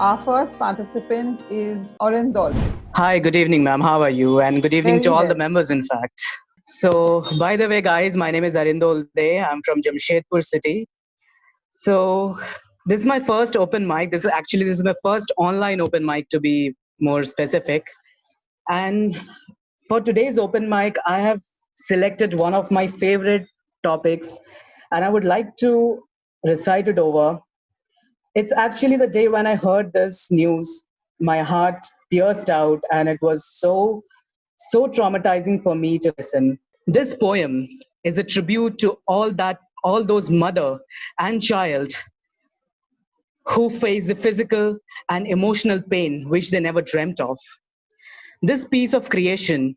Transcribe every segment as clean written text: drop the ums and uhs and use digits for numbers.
Our first participant is Orendol. Hi, good evening, ma'am. How are you? And good evening Very to all the well. members, in fact. So, by the way, guys, my name is Arindol De. I'm from Jamshedpur city. So, this is my first open mic. This is my first online open mic, to be more specific. And for today's open mic, I have selected one of my favorite topics, and I would like to recite it over. It's actually the day when I heard this news, my heart pierced out, and it was so traumatizing for me to listen. This poem is a tribute to all those mother and child who face the physical and emotional pain which they never dreamt of. This piece of creation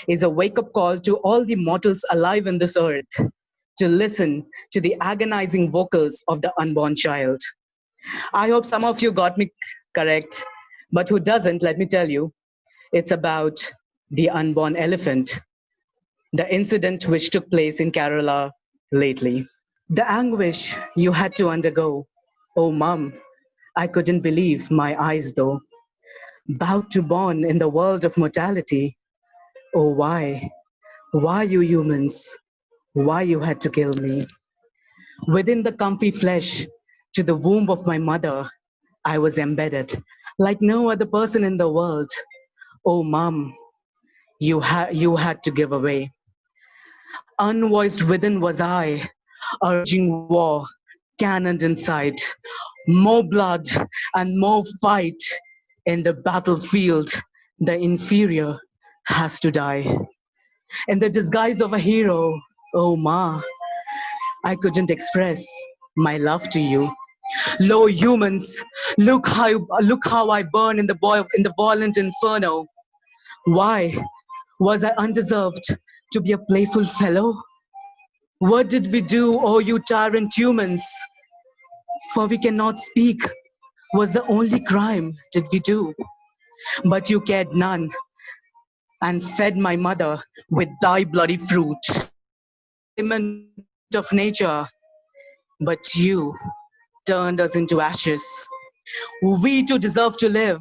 is a wake up call to all the mortals alive in this earth to listen to the agonizing vocals of the unborn child. I hope some of you got me correct, but who doesn't, let me tell you, it's about the unborn elephant, the incident which took place in Kerala lately. The anguish you had to undergo, oh mum, I couldn't believe my eyes though. Bowed to born in the world of mortality, oh why you humans, why you had to kill me? Within the comfy flesh, to the womb of my mother, I was embedded like no other person in the world. Oh, mom, you had to give away. Unvoiced within was I, urging war, cannon in sight, more blood and more fight in the battlefield. The inferior has to die. In the disguise of a hero, oh, ma, I couldn't express my love to you. Lo humans, look how I burn in the violent inferno. Why was I undeserved to be a playful fellow? What did we do, oh you tyrant humans? For we cannot speak was the only crime did we do. But you cared none and fed my mother with thy bloody fruit. Element of nature, but you turned us into ashes. We too deserve to live,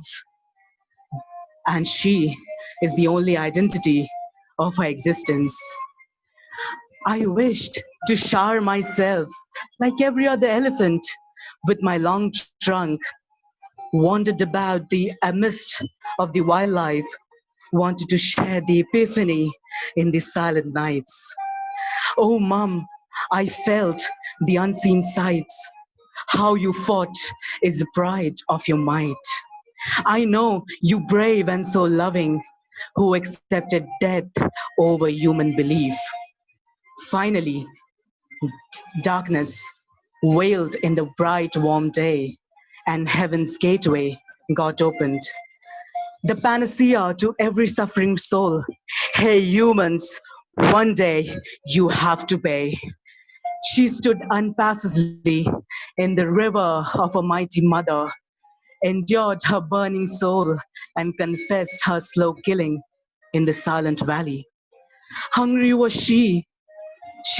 and she is the only identity of her existence. I wished to shower myself like every other elephant with my long trunk, wandered about the amidst of the wildlife, wanted to share the epiphany in the silent nights. Oh, mum, I felt the unseen sights. How you fought is the pride of your might. I know you brave and so loving, who accepted death over human belief. Finally, darkness wailed in the bright warm day, and heaven's gateway got opened. The panacea to every suffering soul. Hey humans, one day you have to pay. She stood impassively in the river of a mighty mother, endured her burning soul, and confessed her slow killing in the silent valley. Hungry was she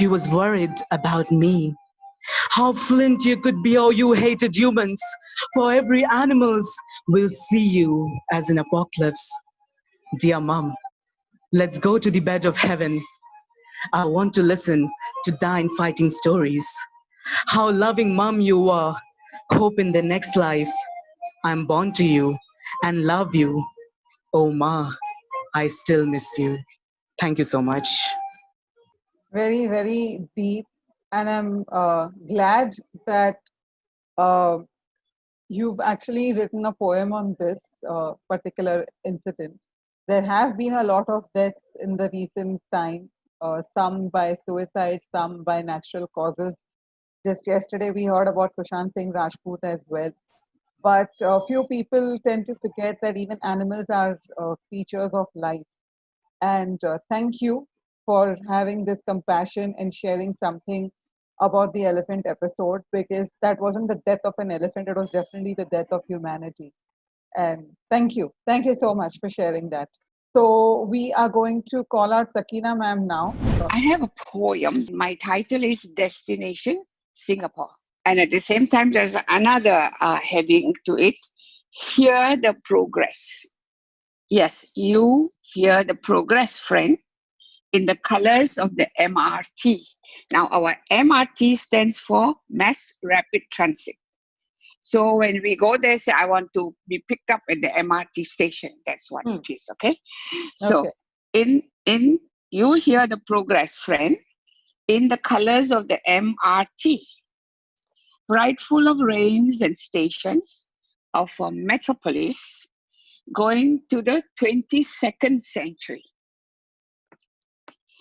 was worried about me. How flint you could be, oh you hated humans, for every animals will see you as an apocalypse. Dear mum, let's go to the bed of heaven. I want to listen to thine fighting stories. How loving mum you were. Hope in the next life I'm born to you and love you. Oh ma, I still miss you. Thank you so much. Very, very deep. And I'm glad that uh, you've actually written a poem on this particular incident. There have been a lot of deaths in the recent time, some by suicide, some by natural causes. Just yesterday, we heard about Sushant Singh Rajput as well. But few people tend to forget that even animals are creatures of life. And thank you for having this compassion and sharing something about the elephant episode, because that wasn't the death of an elephant, it was definitely the death of humanity. And thank you. Thank you so much for sharing that. So we are going to call out Sakina ma'am now. I have a poem. My title is Destination Singapore. And at the same time, there's another heading to it, hear the progress. Yes, you hear the progress, friend, in the colors of the MRT. Now, our MRT stands for Mass Rapid Transit. So when we go there, say, I want to be picked up at the MRT station. That's what it is, okay? So in you hear the progress, friend, in the colors of the MRT, bright full of lanes and stations of a metropolis going to the 22nd century.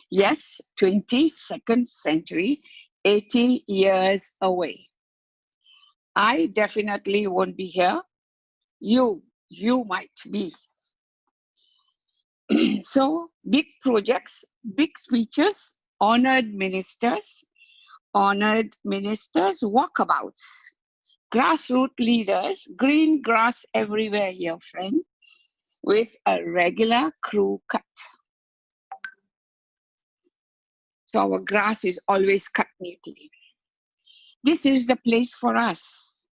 Yes, 22nd century, 80 years away. I definitely won't be here. You might be. So, big projects, big speeches, honored ministers, walkabouts, grassroots leaders, green grass everywhere, your friend, with a regular crew cut. So our grass is always cut neatly. This is the place for us.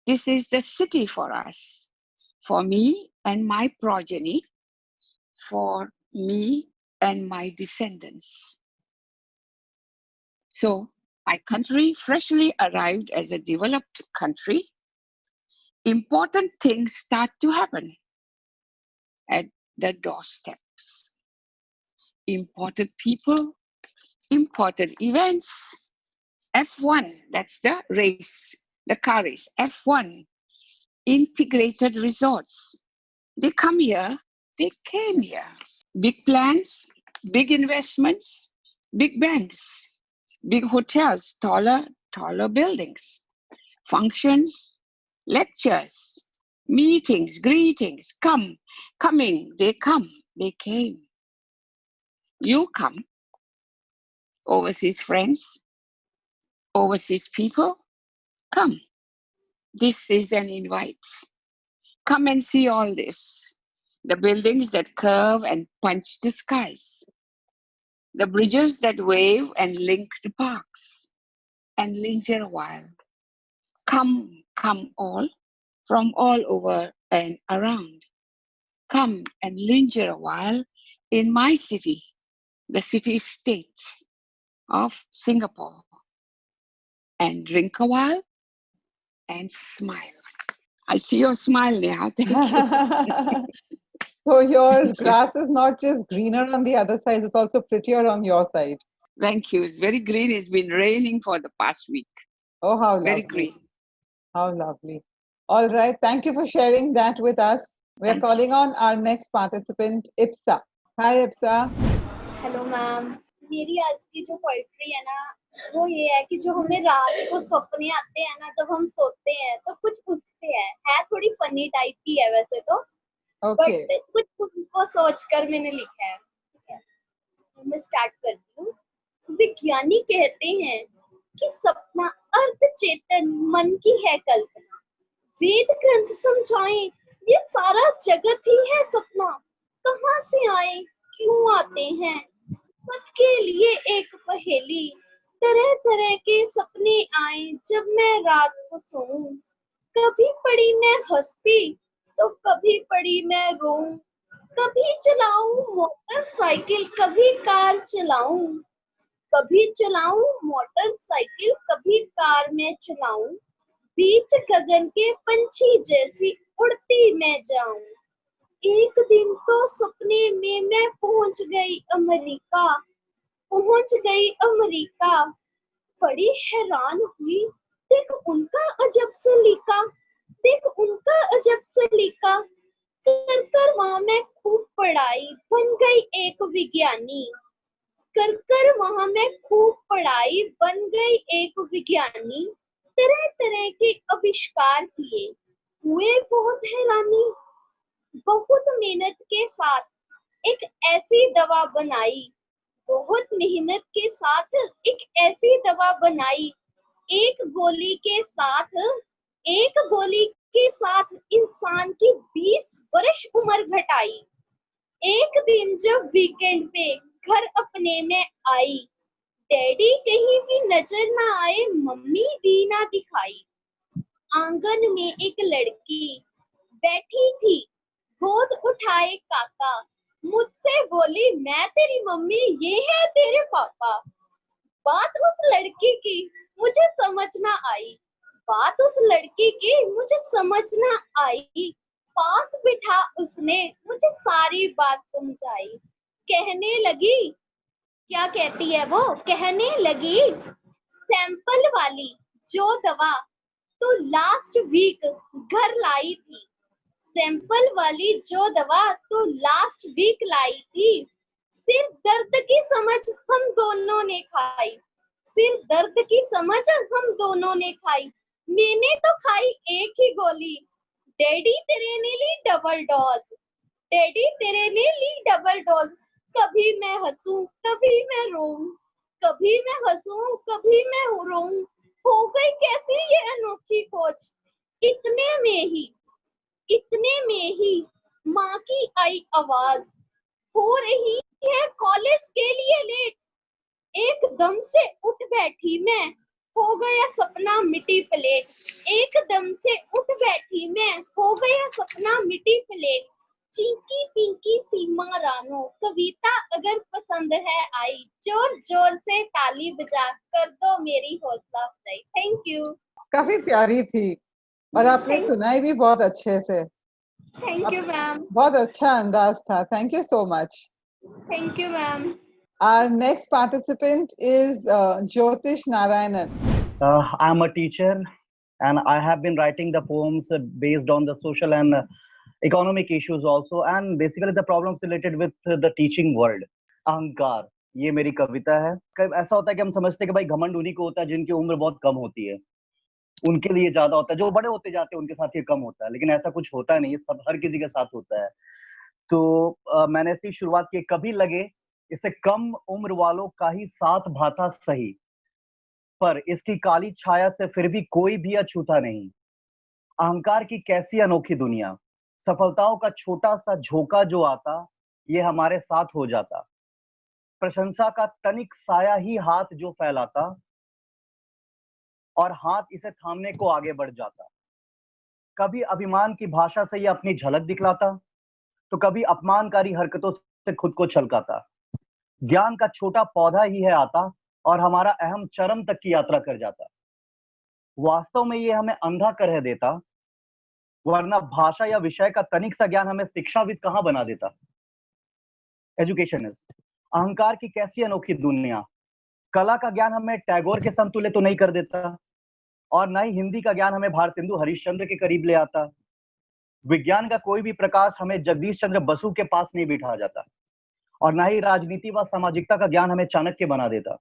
This is the city for us, for me and my progeny, for me and my descendants. So my country, freshly arrived as a developed country, important things start to happen at the doorsteps. Important people, important events. F1, that's the race, the car race. F1, integrated resorts. They come here, they came here. Big plans, big investments, big banks, big hotels, taller buildings, functions, lectures, meetings, greetings, coming, they come, they came. You come, overseas friends, overseas people, come. This is an invite. Come and see all this. The buildings that curve and punch the skies. The bridges that wave and link the parks. And linger a while. Come all from all over and around. Come and linger a while in my city, the city-state of Singapore. And drink a while and smile. I see your smile, Neha. Thank you. So your grass is not just greener on the other side, it's also prettier on your side. Thank you. It's very green. It's been raining for the past week. Oh, how lovely. Very green. How lovely. All right. Thank you for sharing that with us. We are calling on our next participant, Ipsa. Hi, Ipsa. Hello ma'am, मेरी आज की जो poetry है ना, वो ये है कि जो हमें रात को सपने आते हैं ना, जब हम सोते हैं तो कुछ उस पे है थोड़ी फनी टाइप की है वैसे तो, बट कुछ उनको सोचकर मैंने लिखा है। ठीक है, मैं स्टार्ट करती हूँ। विज्ञानी कहते हैं कि सपना अर्ध चेतन मन की है कल्पना, वेद ग्रंथ समझाएं ये सारा जगत ही है सपना, कहाँ से आए क्यों आते हैं सबके लिए एक पहेली, तरह तरह के सपने आए जब मैं रात को सोऊं, कभी पड़ी मैं हंसती तो कभी पड़ी मैं रोऊं, कभी चलाऊं मोटरसाइकिल कभी कार चलाऊं, कभी चलाऊं मोटरसाइकिल कभी कार में चलाऊं, बीच गगन के पंछी जैसी उड़ती मैं जाऊं। एक दिन तो सपने में मैं पहुंच गई अमेरिका, बड़ी हैरान हुई देख उनका अजब सलीका, कर कर वहां मैं खूब पढ़ाई बन गई एक विज्ञानी, तरह तरह के आविष्कार किए, हुए बहुत हैरानी, बहुत मेहनत के साथ एक ऐसी दवा बनाई, एक गोली के साथ इंसान की 20 वर्ष उम्र घटाई। एक दिन जब वीकेंड पे घर अपने में आई, डैडी कहीं भी नजर ना आए, मम्मी दी ना दिखाई, आंगन में एक लड़की बैठी थी गोद उठाए काका, मुझसे बोली मैं तेरी मम्मी, ये है तेरे पापा। बात उस लड़की की मुझे समझ ना आई, बात उस लड़की की मुझे समझ ना आई। पास बिठा उसने मुझे सारी बात समझाई। कहने लगी, क्या कहती है वो, कहने लगी, सैंपल वाली जो दवा तू लास्ट वीक घर लाई थी, सैंपल वाली जो दवा तू लास्ट वीक लाई थी, सिर दर्द की समझ हम दोनों ने खाई, सिर दर्द की समझ हम दोनों ने खाई। मैंने तो खाई एक ही गोली, डैडी तेरे ने ली डबल डोज, डैडी तेरे ने ली डबल डोज। कभी मैं हंसूं कभी मैं रोऊं, कभी मैं हंसूं कभी मैं रोऊं, हो गई कैसी ये अनोखी खोज। इतने में ही, इतने में ही माँ की आई आवाज, हो रही है कॉलेज के लिए लेट। एकदम से उठ बैठी मैं, हो गया सपना मिट्टी प्लेट, एकदम से उठ बैठी मैं, हो गया सपना मिट्टी प्लेट। चिंकी पिंकी सीमा रानो, कविता अगर पसंद है आई, जोर जोर से ताली बजा कर दो मेरी हौसला अफजाई। Thank you. काफी प्यारी थी और आपने सुनाई भी बहुत अच्छे से। Thank you ma'am. बहुत अच्छा अंदाज था। Thank you so much. Thank you ma'am. Our next participant is Jyotish Narayanan. I'm a teacher and I have been writing the poems based on the social and economic issues also, and basically the problems related with the teaching world. अहंकार, ये मेरी कविता है। कब ऐसा होता है कि हम समझते हैं कि भाई घमंड उन्हीं को होता है जिनकी उम्र बहुत कम होती है, उनके लिए ज्यादा होता है, जो बड़े होते जाते हैं उनके साथ ये कम होता है, लेकिन ऐसा कुछ होता नहीं है, सब हर किसी के साथ होता है। तो मैंने इसकी शुरुआत की, कभी लगे इसे कम उम्र वालों का ही साथ भाता सही, पर इसकी काली छाया से फिर भी कोई भी अछूता नहीं। अहंकार की कैसी अनोखी दुनिया, सफलताओं का छोटा सा झोंका जो आता, ये हमारे साथ हो जाता। प्रशंसा का तनिक साया ही हाथ जो फैलाता, और हाथ इसे थामने को आगे बढ़ जाता। कभी अभिमान की भाषा से ये अपनी झलक दिखलाता, तो कभी अपमानकारी हरकतों से खुद को छलकाता। ज्ञान का छोटा पौधा ही है आता, और हमारा अहम चरम तक की यात्रा कर जाता। वास्तव में ये हमें अंधा कर देता, वरना भाषा या विषय का तनिक सा ज्ञान हमें शिक्षाविद कहां बना देता। एजुकेशनिस्ट, अहंकार की कैसी अनोखी दुनिया, कला का ज्ञान हमें टैगोर के समतुल्य तो नहीं कर देता, और ना ही हिंदी का ज्ञान हमें भारतेंदु हरिश्चंद्र के करीब ले आता। विज्ञान का कोई भी प्रकाश हमें जगदीश चंद्र बसु के पास नहीं बिठा जाता, और ना ही राजनीति व सामाजिकता का ज्ञान हमें चाणक्य बना देता।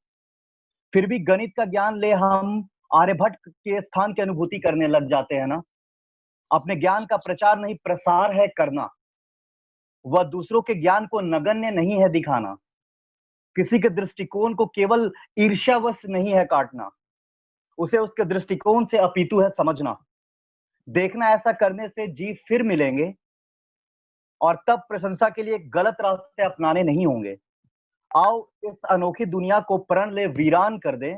फिर भी गणित का ज्ञान ले हम आर्यभट्ट के स्थान की अनुभूति करने लग जाते हैं ना। अपने ज्ञान का प्रचार नहीं प्रसार है करना, वह दूसरों के ज्ञान को नगण्य नहीं है दिखाना। किसी के दृष्टिकोण को केवल ईर्ष्यावश नहीं है काटना, उसे उसके दृष्टिकोण से अपितु है समझना। देखना ऐसा करने से जीव फिर मिलेंगे, और तब प्रशंसा के लिए गलत रास्ते अपनाने नहीं होंगे। आओ इस अनोखी दुनिया को प्रण ले वीरान कर दें,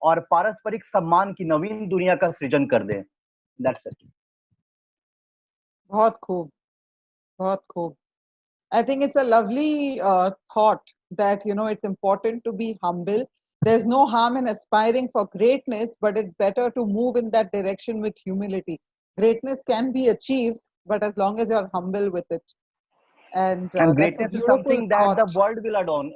और पारस्परिक सम्मान की नवीन दुनिया का सृजन कर दें। That's it. बहुत खूब, बहुत खूब. I think it's a lovely thought that, you know, it's important to be humble. There's no harm in aspiring for greatness, but it's better to move in that direction with humility. Greatness can be achieved, but as long as you're humble with it. And that's a greatness is beautiful something that the thought. world will adorn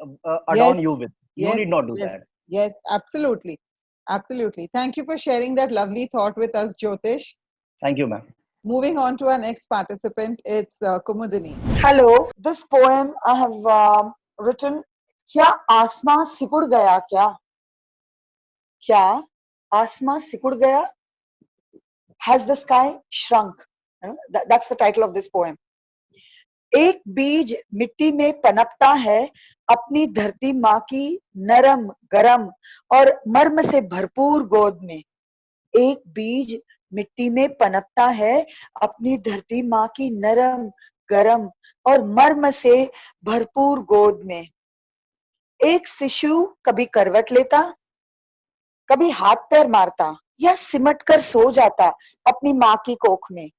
Yes, you with. You yes, need not do yes, that. yes, absolutely. Absolutely. Thank you for sharing that lovely thought with us, Jyotish. Thank you, ma'am. Moving on to our next participant, it's Kumudini. Hello, this poem I have written, क्या आसमां सिकुड़ गया क्या? क्या आसमां सिकुड़ गया? Has the sky shrunk? That's the title of this poem. एक बीज मिट्टी में पनपता है अपनी धरती माँ की नरम गरम और मर्म से भरपूर गोद में। एक बीज मिट्टी में पनपता है अपनी धरती माँ की नरम गरम और मर्म से भरपूर गोद में। एक शिशु कभी करवट लेता, कभी हाथ पैर मारता या सिमट कर सो जाता अपनी माँ की कोख में।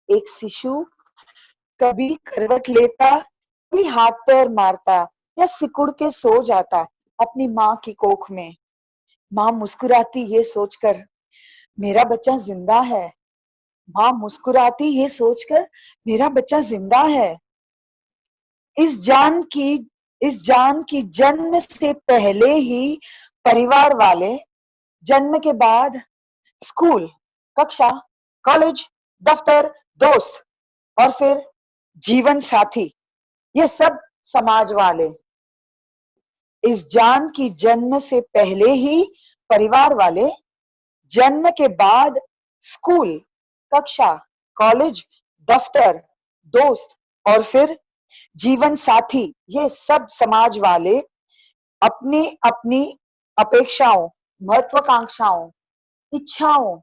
एक शिशु कभी करवट लेता, कभी हाथ पैर मारता या सिकुड़ के सो जाता अपनी माँ की कोख में। माँ मुस्कुराती ये सोचकर मेरा बच्चा जिंदा है। माँ मुस्कुराती ये सोचकर मेरा बच्चा जिंदा है। इस जान की जन्म से पहले ही परिवार वाले, जन्म के बाद स्कूल, कक्षा, कॉलेज, दफ्तर, दोस्त और फिर जीवन साथी, ये सब समाज वाले। इस जान की जन्म से पहले ही परिवार वाले, जन्म के बाद स्कूल, कक्षा, कॉलेज, दफ्तर, दोस्त और फिर जीवन साथी, ये सब समाज वाले अपनी अपनी अपेक्षाओं, महत्वाकांक्षाओं, इच्छाओं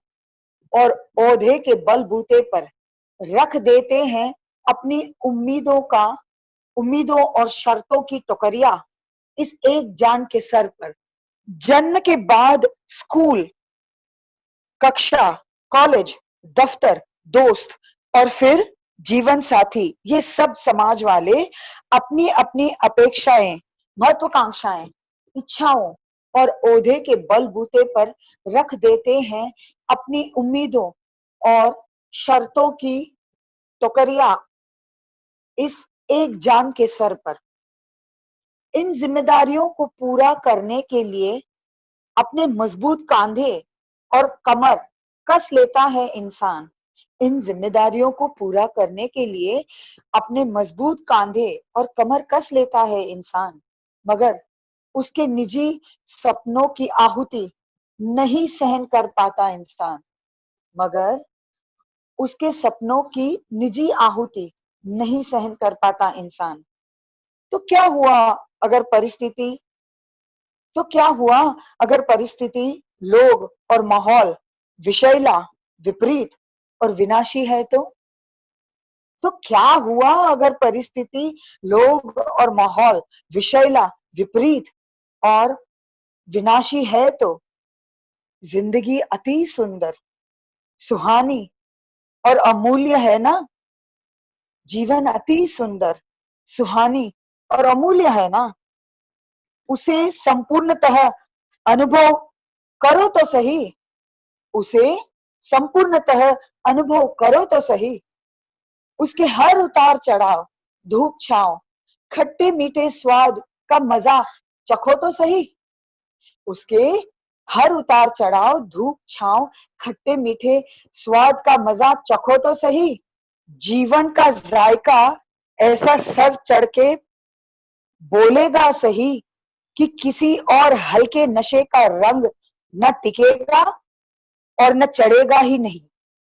और ओहदे के बलबूते पर रख देते हैं अपनी उम्मीदों और शर्तों की टोकरियां इस एक जान के सर पर। जन्म के बाद स्कूल, कक्षा, कॉलेज, दफ्तर, दोस्त और फिर जीवन साथी, ये सब समाज वाले अपनी अपनी अपेक्षाएं, महत्वाकांक्षाएं, इच्छाओं और ओहदे के बलबूते पर रख देते हैं अपनी उम्मीदों और शर्तों की टोकरियां इस एक जान के सर पर। इन जिम्मेदारियों को पूरा करने के लिए अपने मजबूत कांधे और कमर कस लेता है इंसान। इन जिम्मेदारियों को पूरा करने के लिए अपने मजबूत कांधे और कमर कस लेता है इंसान, मगर उसके निजी सपनों की आहुति नहीं सहन कर पाता इंसान। मगर उसके सपनों की निजी आहुति नहीं सहन कर पाता इंसान। तो क्या हुआ अगर परिस्थिति, लोग और माहौल विषैला, विपरीत और विनाशी है तो क्या हुआ अगर परिस्थिति, लोग और माहौल विषैला, विपरीत और विनाशी है तो? जिंदगी अति सुंदर, सुहानी और अमूल्य है ना? जीवन अति सुंदर, सुहानी और अमूल्य है ना? उसे संपूर्णतः अनुभव करो तो सही। उसे संपूर्णतः अनुभव करो तो सही। उसके हर उतार चढ़ाव, धूप छांव, खट्टे मीठे स्वाद का मजा चखो तो सही। उसके हर उतार चढ़ाव, धूप छांव, खट्टे मीठे स्वाद का मजा चखो तो सही। जीवन का जायका ऐसा सर चढ़ के बोलेगा सही कि किसी और हल्के नशे का रंग न टिकेगा और न चढ़ेगा ही नहीं,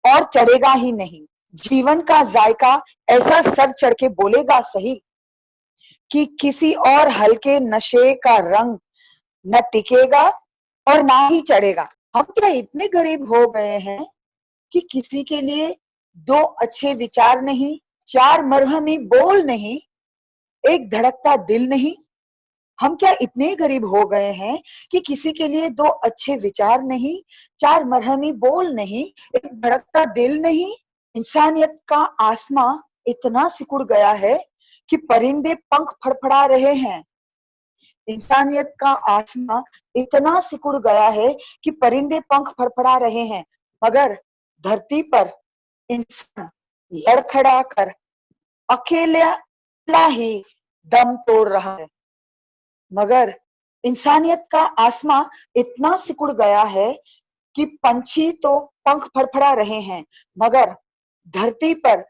और चढ़ेगा ही नहीं। जीवन का जायका ऐसा सर चढ़ के बोलेगा सही कि किसी और हल्के नशे का रंग न टिकेगा और ना ही चढ़ेगा। हम क्या इतने गरीब हो गए हैं कि किसी के लिए दो अच्छे विचार नहीं, चार मरहमी बोल नहीं, एक धड़कता दिल नहीं? हम क्या इतने गरीब हो गए हैं कि किसी के लिए दो अच्छे विचार नहीं, चार मरहमी बोल नहीं, एक धड़कता दिल नहीं? इंसानियत का आसमां इतना सिकुड़ गया है कि परिंदे पंख फड़फड़ा रहे हैं। इंसानियत का आसमां इतना सिकुड़ गया है कि परिंदे पंख फड़फड़ा रहे हैं, मगर धरती पर इंसान लड़खड़ा कर अकेला ही दम तोड़ रहा है। मगर इंसानियत का आसमां इतना सिकुड़ गया है कि पंछी तो पंख फड़फड़ा रहे हैं, मगर धरती पर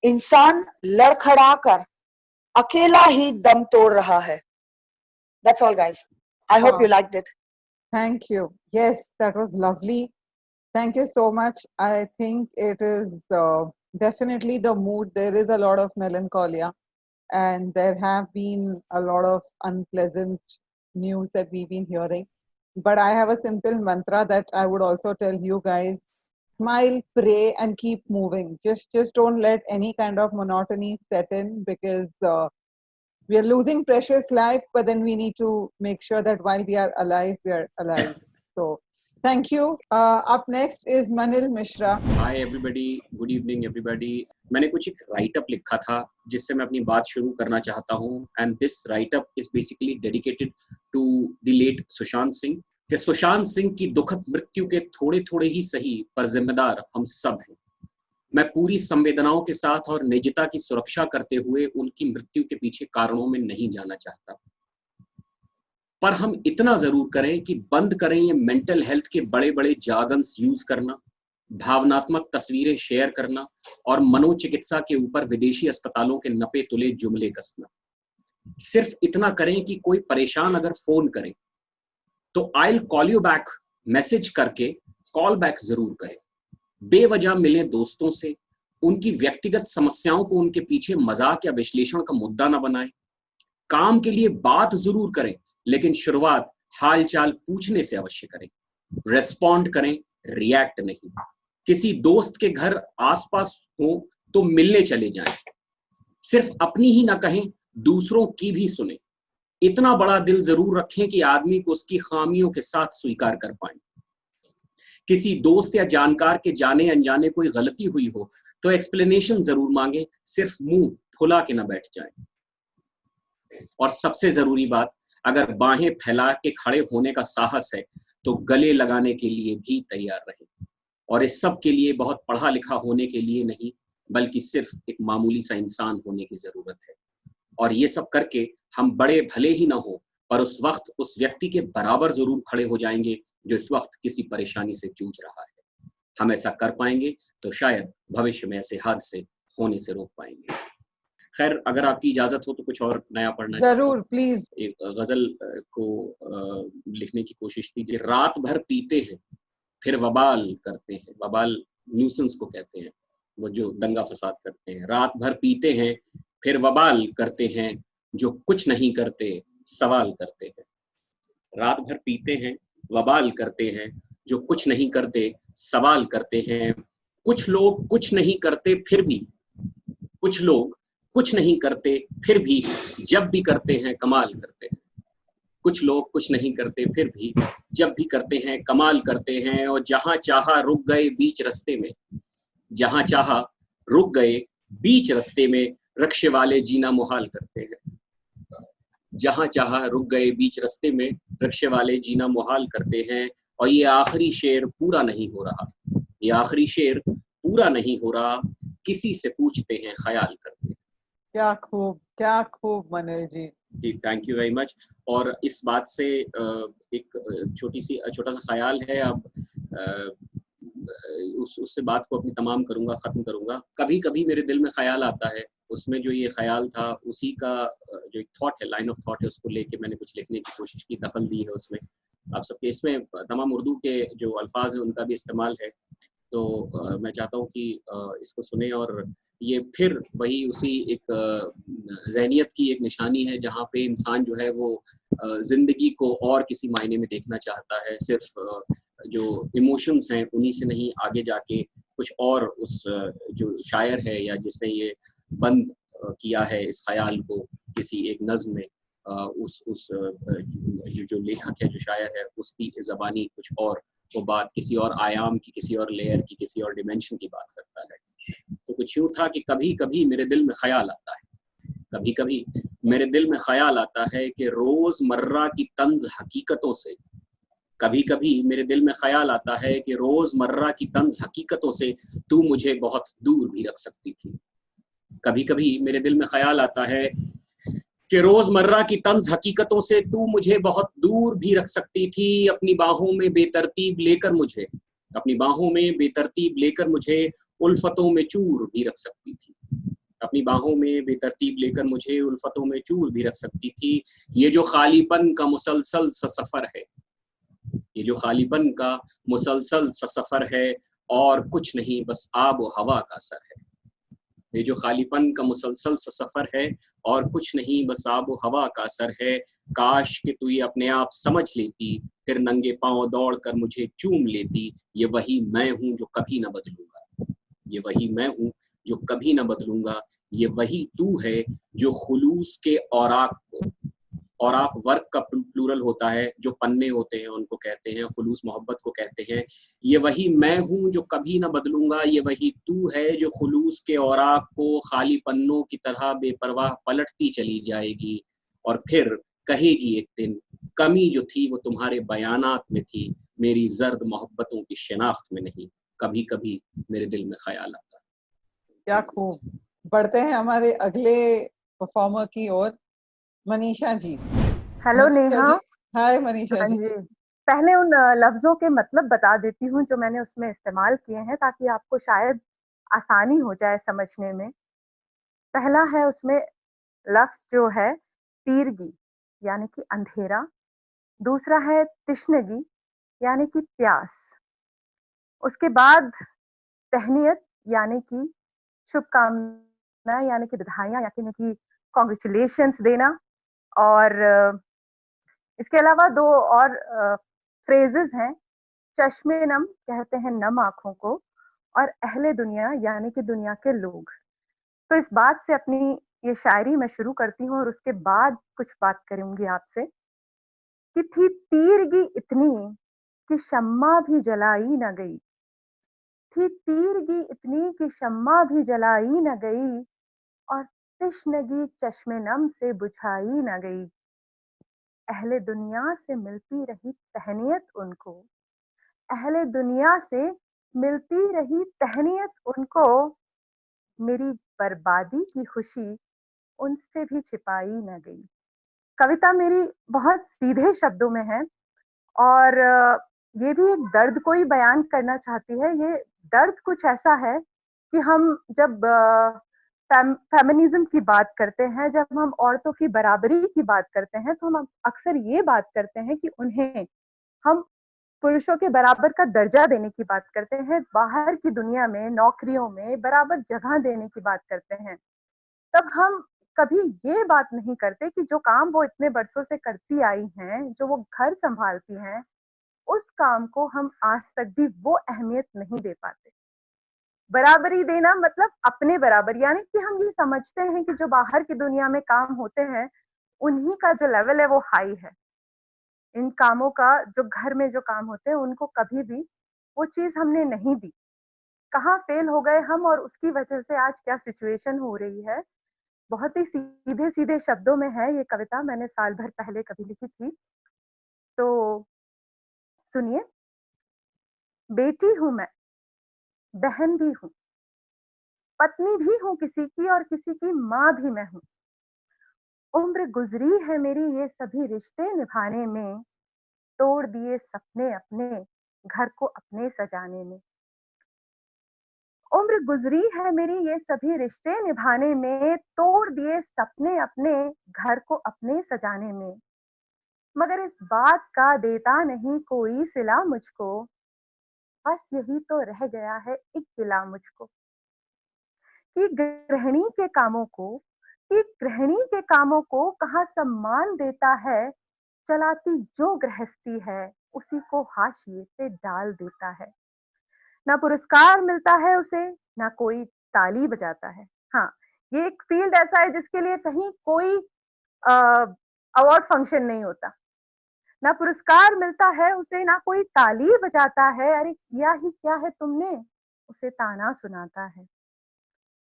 इंसान लड़खड़ा कर अकेला ही दम तोड़ रहा है। That's all, guys. I hope Wow. you liked it. Thank you. Yes, that was lovely. Thank you so much. I think it is definitely the mood. There is a lot of melancholia, and there have been a lot of unpleasant news that we've been hearing. But I have a simple mantra that I would also tell you guys: smile, pray, and keep moving. Just don't let any kind of monotony set in, because we are losing precious life, but then we need to make sure that while we are alive, we are alive. So Thank you. Up next is Manil Mishra. Hi everybody, good evening everybody. मैंने कुछ एक right up लिखा था जिससे मैं अपनी बात शुरू करना चाहता हूँ and this write up is basically dedicated to the late Sushant Singh. कि सुशांत सिंह की दुखद मृत्यु के थोड़े थोड़े ही सही पर जिम्मेदार हम सब हैं। मैं पूरी संवेदनाओं के साथ और निजता की सुरक्षा करते हुए उनकी मृत्यु के पीछे कारणों में नहीं जाना चाहता, पर हम इतना जरूर करें कि बंद करें ये मेंटल हेल्थ के बड़े बड़े जार्गन्स यूज करना, भावनात्मक तस्वीरें शेयर करना और मनोचिकित्सा के ऊपर विदेशी अस्पतालों के नपे तुले जुमले कसना। सिर्फ इतना करें कि कोई परेशान अगर फोन करे तो I will call you back message करके कॉल बैक जरूर करें। बेवजह मिले दोस्तों से उनकी व्यक्तिगत समस्याओं को उनके पीछे मजाक या विश्लेषण का मुद्दा न बनाएं। काम के लिए बात जरूर करें लेकिन शुरुआत हाल चाल पूछने से अवश्य करें। रेस्पॉन्ड करें, रिएक्ट नहीं। किसी दोस्त के घर आसपास हो तो मिलने चले जाएं। सिर्फ अपनी ही ना कहें, दूसरों की भी सुने। इतना बड़ा दिल जरूर रखें कि आदमी को उसकी खामियों के साथ स्वीकार कर पाए। किसी दोस्त या जानकार के जाने अनजाने कोई गलती हुई हो तो एक्सप्लेनेशन जरूर मांगे, सिर्फ मुंह फुला के ना बैठ जाएं। और सबसे जरूरी बात, अगर बाहें फैला के खड़े होने का साहस है तो गले लगाने के लिए भी तैयार रहें। और इस सब के लिए बहुत पढ़ा लिखा होने के लिए नहीं, बल्कि सिर्फ एक मामूली सा इंसान होने की जरूरत है। और ये सब करके हम बड़े भले ही ना हो, पर उस वक्त उस व्यक्ति के बराबर जरूर खड़े हो जाएंगे जो इस वक्त किसी परेशानी से जूझ रहा है। हम ऐसा कर पाएंगे तो शायद भविष्य में ऐसे हादसे होने से रोक पाएंगे। खैर, अगर आपकी इजाजत हो तो कुछ और नया पढ़ना जरूर, प्लीज। एक गजल को लिखने की कोशिश की। रात भर पीते हैं फिर वबाल करते हैं। वबाल न्यूसेंस को कहते हैं, वो जो दंगा फसाद करते हैं। रात भर पीते हैं फिर वबाल करते हैं, जो कुछ नहीं करते सवाल करते हैं। रात भर पीते हैं, वबाल करते हैं, जो कुछ नहीं करते सवाल करते हैं। कुछ लोग कुछ नहीं करते फिर भी, कुछ लोग कुछ नहीं करते फिर भी जब भी करते हैं कमाल करते हैं। कुछ लोग कुछ नहीं करते फिर भी जब भी करते हैं कमाल करते हैं। और जहां चाहा रुक गए बीच रास्ते में, जहां चाहा रुक गए बीच रास्ते में, रक्षे वाले जीना मुहाल करते हैं। जहां चाहा रुक गए बीच रास्ते में, रक्षे वाले जीना मुहाल करते हैं। और ये आखिरी शेर पूरा नहीं हो रहा, ये आखिरी शेर पूरा नहीं हो रहा, किसी से पूछते हैं ख्याल करते हैं। क्या खूब मनिल जी। जी, थैंक यू वेरी मच। और इस बात से एक छोटा सा ख्याल है, अब उससे बात को अपनी तमाम करूंगा, खत्म करूंगा। कभी कभी मेरे दिल में ख्याल आता है, उसमें जो ये ख्याल था उसी का जो एक थॉट है, लाइन ऑफ थॉट है, उसको लेके मैंने कुछ लिखने की कोशिश की, दखल दी है उसमें। आप सबके इसमें तमाम उर्दू के जो अल्फाज हैं उनका भी इस्तेमाल है, तो मैं चाहता हूँ कि इसको सुने। और ये फिर वही उसी एक ज़हनियत की एक निशानी है जहाँ पे इंसान जो है वो ज़िंदगी को और किसी मायने में देखना चाहता है, सिर्फ जो इमोशंस हैं उन्हीं से नहीं, आगे जाके कुछ और उस जो शायर है या जिसने ये बंद किया है इस ख्याल को किसी एक नज़्म में, उस जो लेखक है, जो शायर है, उसकी ज़बानी कुछ और वो बात किसी और आयाम की, किसी और लेयर की, किसी और डिमेंशन की बात करता है। तो कुछ यूँ था कि कभी कभी मेरे दिल में ख्याल आता है, कभी कभी मेरे दिल में ख्याल आता है कि रोज़मर्रा की तंज हकीकतों से, कभी कभी मेरे दिल में ख्याल आता है कि रोज़मर्रा की तंज हकीकतों से तू मुझे बहुत दूर भी रख सकती थी। कभी कभी मेरे दिल में ख्याल आता है कि रोज़मर्रा की तंज हकीकतों से तू मुझे बहुत दूर भी रख सकती थी। अपनी बाहों में बेतरतीब लेकर मुझे, अपनी बाहों में बेतरतीब लेकर मुझे उल्फतों में चूर भी रख सकती थी। अपनी बाहों में बेतरतीब लेकर मुझे उल्फतों में चूर भी रख सकती थी। ये जो खालीपन का मुसलसल सा सफ़र है, ये जो खालीपन का मुसलसल सा सफ़र है, और कुछ नहीं बस आब व हवा का असर है। ये जो खालीपन का मुसलसल सा सफ़र है और कुछ नहीं बस आब व हवा का असर है। काश कि तू ये अपने आप समझ लेती, फिर नंगे पाँव दौड़ कर मुझे चूम लेती। ये वही मैं हूँ जो कभी ना बदलूंगा, ये वही मैं हूँ जो कभी ना बदलूंगा। ये वही तू है जो खुलूस के औराक को औराक वर्क का प्लूरल होता है, जो पन्ने होते हैं उनको कहते हैं, खुलूस मोहब्बत को कहते हैं। ये वही मैं हूँ जो कभी ना बदलूंगा, ये वही तू है जो खुलूस के औराक को खाली पन्नों की तरह बेपरवाह पलटती चली जाएगी, और फिर कहेगी एक दिन, कमी जो थी वो तुम्हारे बयानात में थी, मेरी जर्द मोहब्बतों की शिनाख्त में नहीं, कभी कभी मेरे दिल में ख्याल आता। क्या खूब। बढ़ते हैं हमारे अगले परफॉर्मर की ओर, मनीषा जी। हेलो मनीषा नेहा। जी, हाय मनीषा हाँ जी। जी, पहले उन लफ्जों के मतलब बता देती हूँ जो मैंने उसमें इस्तेमाल किए हैं, ताकि आपको शायद आसानी हो जाए समझने में। पहला है उसमें लफ्ज जो है तीरगी, यानी कि अंधेरा। दूसरा है तिश्नगी, यानी कि प्यास। उसके बाद तहनीयत, यानी कि शुभकामना, यानी कि बधाइयाँ, यानी कि कॉन्ग्रेचुलेशंस देना। और इसके अलावा दो और फ्रेजेस हैं। चश्मे नम कहते हैं नम आंखों को, और अहले दुनिया यानी कि दुनिया के लोग। तो इस बात से अपनी ये शायरी मैं शुरू करती हूँ, और उसके बाद कुछ बात करूंगी आपसे कि थी तीरगी इतनी कि शम्मा भी जलाई न गई। थी तीरगी इतनी कि शम्मा भी जलाई न गई, और तिश्नगी चश्मे नम से बुझाई न गई। अहले दुनिया से मिलती रही तहनीयत उनको, अहले दुनिया से मिलती रही तहनीयत उनको, मेरी बर्बादी की खुशी उनसे भी छिपाई न गई। कविता मेरी बहुत सीधे शब्दों में है, और ये भी एक दर्द को ही बयान करना चाहती है। ये दर्द कुछ ऐसा है कि हम जब फेमिनिज्म की बात करते हैं, जब हम औरतों की बराबरी की बात करते हैं, तो हम अक्सर ये बात करते हैं कि उन्हें हम पुरुषों के बराबर का दर्जा देने की बात करते हैं, बाहर की दुनिया में नौकरियों में बराबर जगह देने की बात करते हैं। तब हम कभी ये बात नहीं करते कि जो काम वो इतने बरसों से करती आई हैं, जो वो घर संभालती हैं, उस काम को हम आज तक भी वो अहमियत नहीं दे पाते। बराबरी देना मतलब अपने बराबर, यानी कि हम ये समझते हैं कि जो बाहर की दुनिया में काम होते हैं, उन्हीं का जो लेवल है वो हाई है। इन कामों का, जो घर में जो काम होते हैं, उनको कभी भी वो चीज हमने नहीं दी। कहाँ फेल हो गए हम, और उसकी वजह से आज क्या सिचुएशन हो रही है। बहुत ही सीधे सीधे शब्दों में है ये कविता, मैंने साल भर पहले कभी लिखी थी। तो सुनिए। बेटी हूं मैं, बहन भी हूं, पत्नी भी हूं किसी की, और किसी की माँ भी मैं हूं। उम्र गुजरी है मेरी ये सभी रिश्ते निभाने में, तोड़ दिए सपने अपने घर को अपने सजाने में। उम्र गुजरी है मेरी ये सभी रिश्ते निभाने में, तोड़ दिए सपने अपने घर को अपने सजाने में। मगर इस बात का देता नहीं कोई सिला मुझको, बस यही तो रह गया है एक गिला मुझको। कि गृहिणी के कामों को कि गृहिणी के कामों को कहाँ सम्मान देता है, चलाती जो गृहस्थी है उसी को हाशिए पे डाल देता है। ना पुरस्कार मिलता है उसे, ना कोई ताली बजाता है। हाँ, ये एक फील्ड ऐसा है जिसके लिए कहीं कोई अवार्ड फंक्शन नहीं होता। ना पुरस्कार मिलता है उसे, ना कोई ताली बजाता है। अरे किया ही क्या है तुमने, उसे ताना सुनाता है।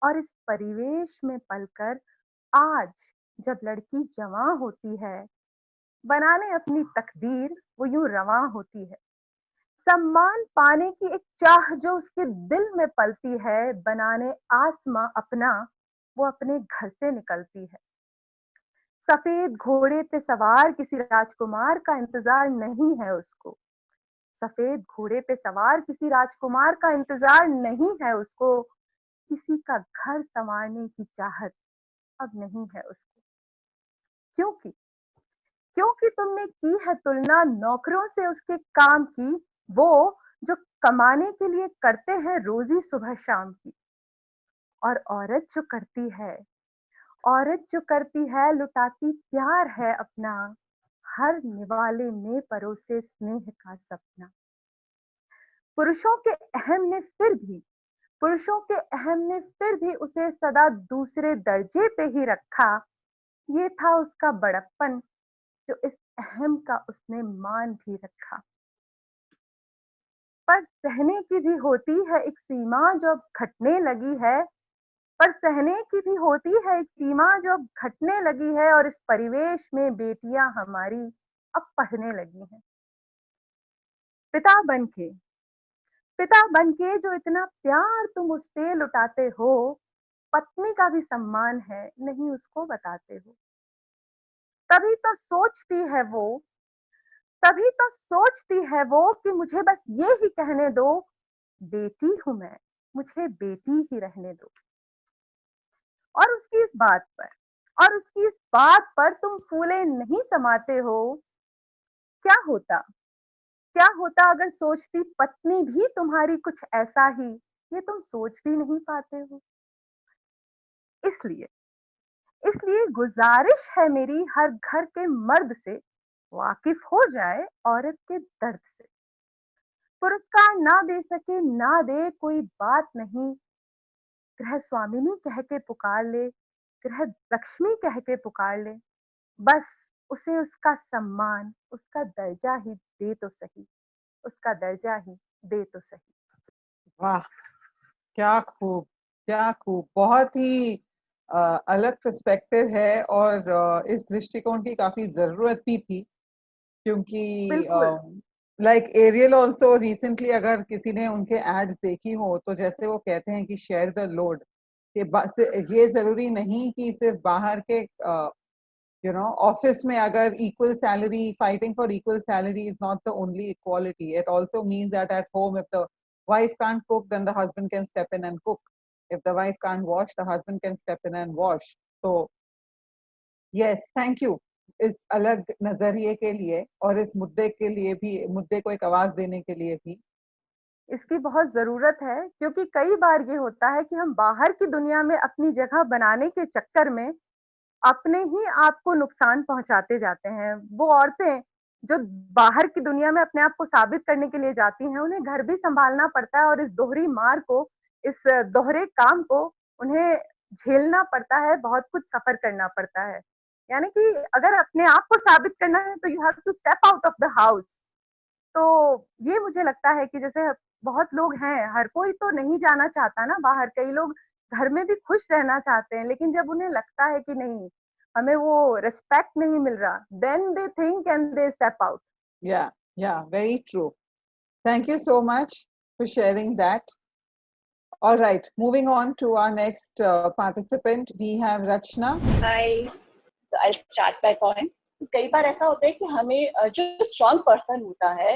और इस परिवेश में पलकर आज जब लड़की जवां होती है, बनाने अपनी तकदीर वो यूं रवां होती है। सम्मान पाने की एक चाह जो उसके दिल में पलती है, बनाने आसमां अपना वो अपने घर से निकलती है। सफेद घोड़े पे सवार किसी राजकुमार का इंतजार नहीं है उसको। सफेद घोड़े पे सवार किसी राजकुमार का इंतजार नहीं है उसको। किसी का घर संवारने की चाहत अब नहीं है उसको। क्योंकि क्योंकि तुमने की है तुलना नौकरों से उसके काम की, वो जो कमाने के लिए करते हैं रोजी सुबह शाम की। और औरत जो करती है लुटाती प्यार है अपना, हर निवाले में परोसे स्नेह का सपना। पुरुषों के अहम ने फिर भी पुरुषों के अहम ने फिर भी उसे सदा दूसरे दर्जे पे ही रखा। ये था उसका बड़प्पन, जो इस अहम का उसने मान भी रखा। पर सहने की भी होती है एक सीमा जो अब घटने लगी है, पर सहने की भी होती है एक सीमा जो अब घटने लगी है, और इस परिवेश में बेटियां हमारी अब पढ़ने लगी हैं। पिता बनके, पिता बनके जो इतना प्यार तुम उस पे लुटाते हो, पत्नी का भी सम्मान है नहीं उसको बताते हो। तभी तो सोचती है वो, तभी तो सोचती है वो कि मुझे बस ये ही कहने दो, बेटी हूं मैं, मुझे बेटी ही रहने दो। और उसकी इस बात पर, और उसकी इस बात पर तुम फूले नहीं समाते हो। क्या होता, क्या होता अगर सोचती पत्नी भी तुम्हारी कुछ ऐसा ही, ये तुम सोच भी नहीं पाते हो। इसलिए, इसलिए गुजारिश है मेरी हर घर के मर्द से, वाकिफ हो जाए औरत के दर्द से। पुरस्कार ना दे सके ना दे कोई बात नहीं, गृह स्वामिनी कह के पुकार ले, गृह लक्ष्मी कह के पुकार ले, बस उसे उसका सम्मान, उसका दर्जा ही दे तो सही, उसका दर्जा ही दे तो सही। वाह, क्या खूब, क्या खूब। बहुत ही अलग पर्सपेक्टिव है और इस दृष्टिकोण की काफी जरूरत भी थी, क्योंकि बिल्कुल। लाइक एरियल ऑल्सो रिसेंटली, अगर किसी ने उनके एड्स देखी हो तो जैसे वो कहते हैं कि शेयर द लोड, कि ये जरूरी नहीं कि सिर्फ बाहर के ऑफिस में अगर equal salary, fighting for equal salary is not the only equality. It also means that at home, if the wife can't cook, then the husband can step in and cook. If the wife can't wash, the husband can step in and wash. So yes, thank you इस अलग नजरिए के लिए और इस मुद्दे के लिए भी, मुद्दे को एक आवाज देने के लिए भी। इसकी बहुत ज़रूरत है, क्योंकि कई बार ये होता है कि हम बाहर की दुनिया में अपनी जगह बनाने के चक्कर में अपने ही आप को नुकसान पहुँचाते जाते हैं। वो औरतें जो बाहर की दुनिया में अपने आप को साबित करने के लिए जाती हैं, उन्हें घर भी सँभालना पड़ता है और इस दोहरी मार को, इस दोहरे काम को उन्हें झेलना पड़ता है, बहुत कुछ सफ़र करना पड़ता है। यानी कि अगर अपने आप को साबित करना है तो you have to step out of the house. तो ये मुझे लगता है कि जैसे बहुत लोग हैं, हर कोई तो नहीं जाना चाहता ना बाहर, कई लोग घर में भी खुश रहना चाहते हैं, लेकिन जब उन्हें लगता है कि नहीं, हमें वो रिस्पेक्ट नहीं मिल रहा, then they think and they step out. Yeah, very true. Thank you so much for sharing that. All right, moving on to our next participant, we have Rachna. Hi, so I'll start by point. कई बार ऐसा होता है कि हमें जो strong person होता है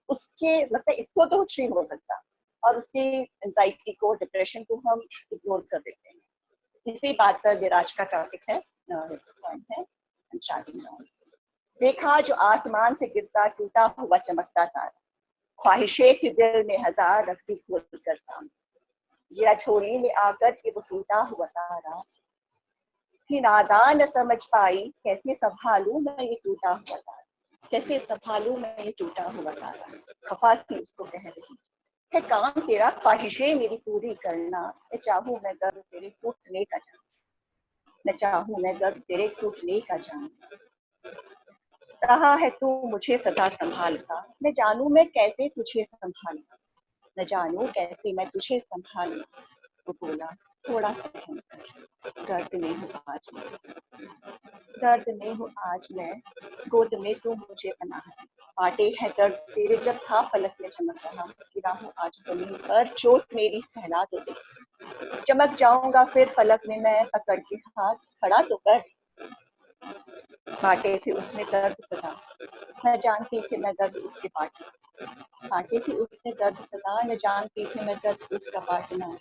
उसके लगता है इसको तो कुछ नहीं हो सकता, और उसकी एंजाइटी को, डिप्रेशन को हम इग्नोर कर देते हैं। इसी बात पर मेरा आज का टॉपिक है, पॉइंट है। देखा जो आसमान से गिरता टूटा हुआ चमकता तारा, ख्वाहिशें के दिल में हजार रखती खोल कर सामने, गिरा झोली में आकर के वो टूटा हुआ तारा, थी नादान न समझ पाई कैसे संभालूं मैं ये टूटा हुआ तारा, कैसे संभालूं मैं ये टूटा हुआ तारा। खफा थी उसको कह रही है काम तेरा ख्वाहिशें मेरी पूरी करना, मैं चाहूं मैं गर्व तेरे टूटने का जान, मैं चाहूं मैं गर्व तेरे टूटने का जान। रहा है तू मुझे सदा संभालता, मैं जानूं मैं कैसे तुझे संभालूं, मैं जानूं कैसे मैं तुझे संभालूं। वो बोला थोड़ा सहम कर, दर्द में हूँ आज मैं, दर्द में हूँ आज मैं, गोद में तू मुझे पनाह है, बांटे है दर्द तेरे जब था फलक में चमक रहा, गिरा हूँ आज जमीन पर चोट मेरी सहला तो दे, चमक जाऊंगा फिर फलक में मैं पकड़ के हाथ, खड़ा तो कर। बांटे थे उसने दर्द सदा, न जानती थी मैं दर्द उसके बांटे, बांटे थी उसने दर्द सदा, न जानती थी मैं दर्द उसका बांटना।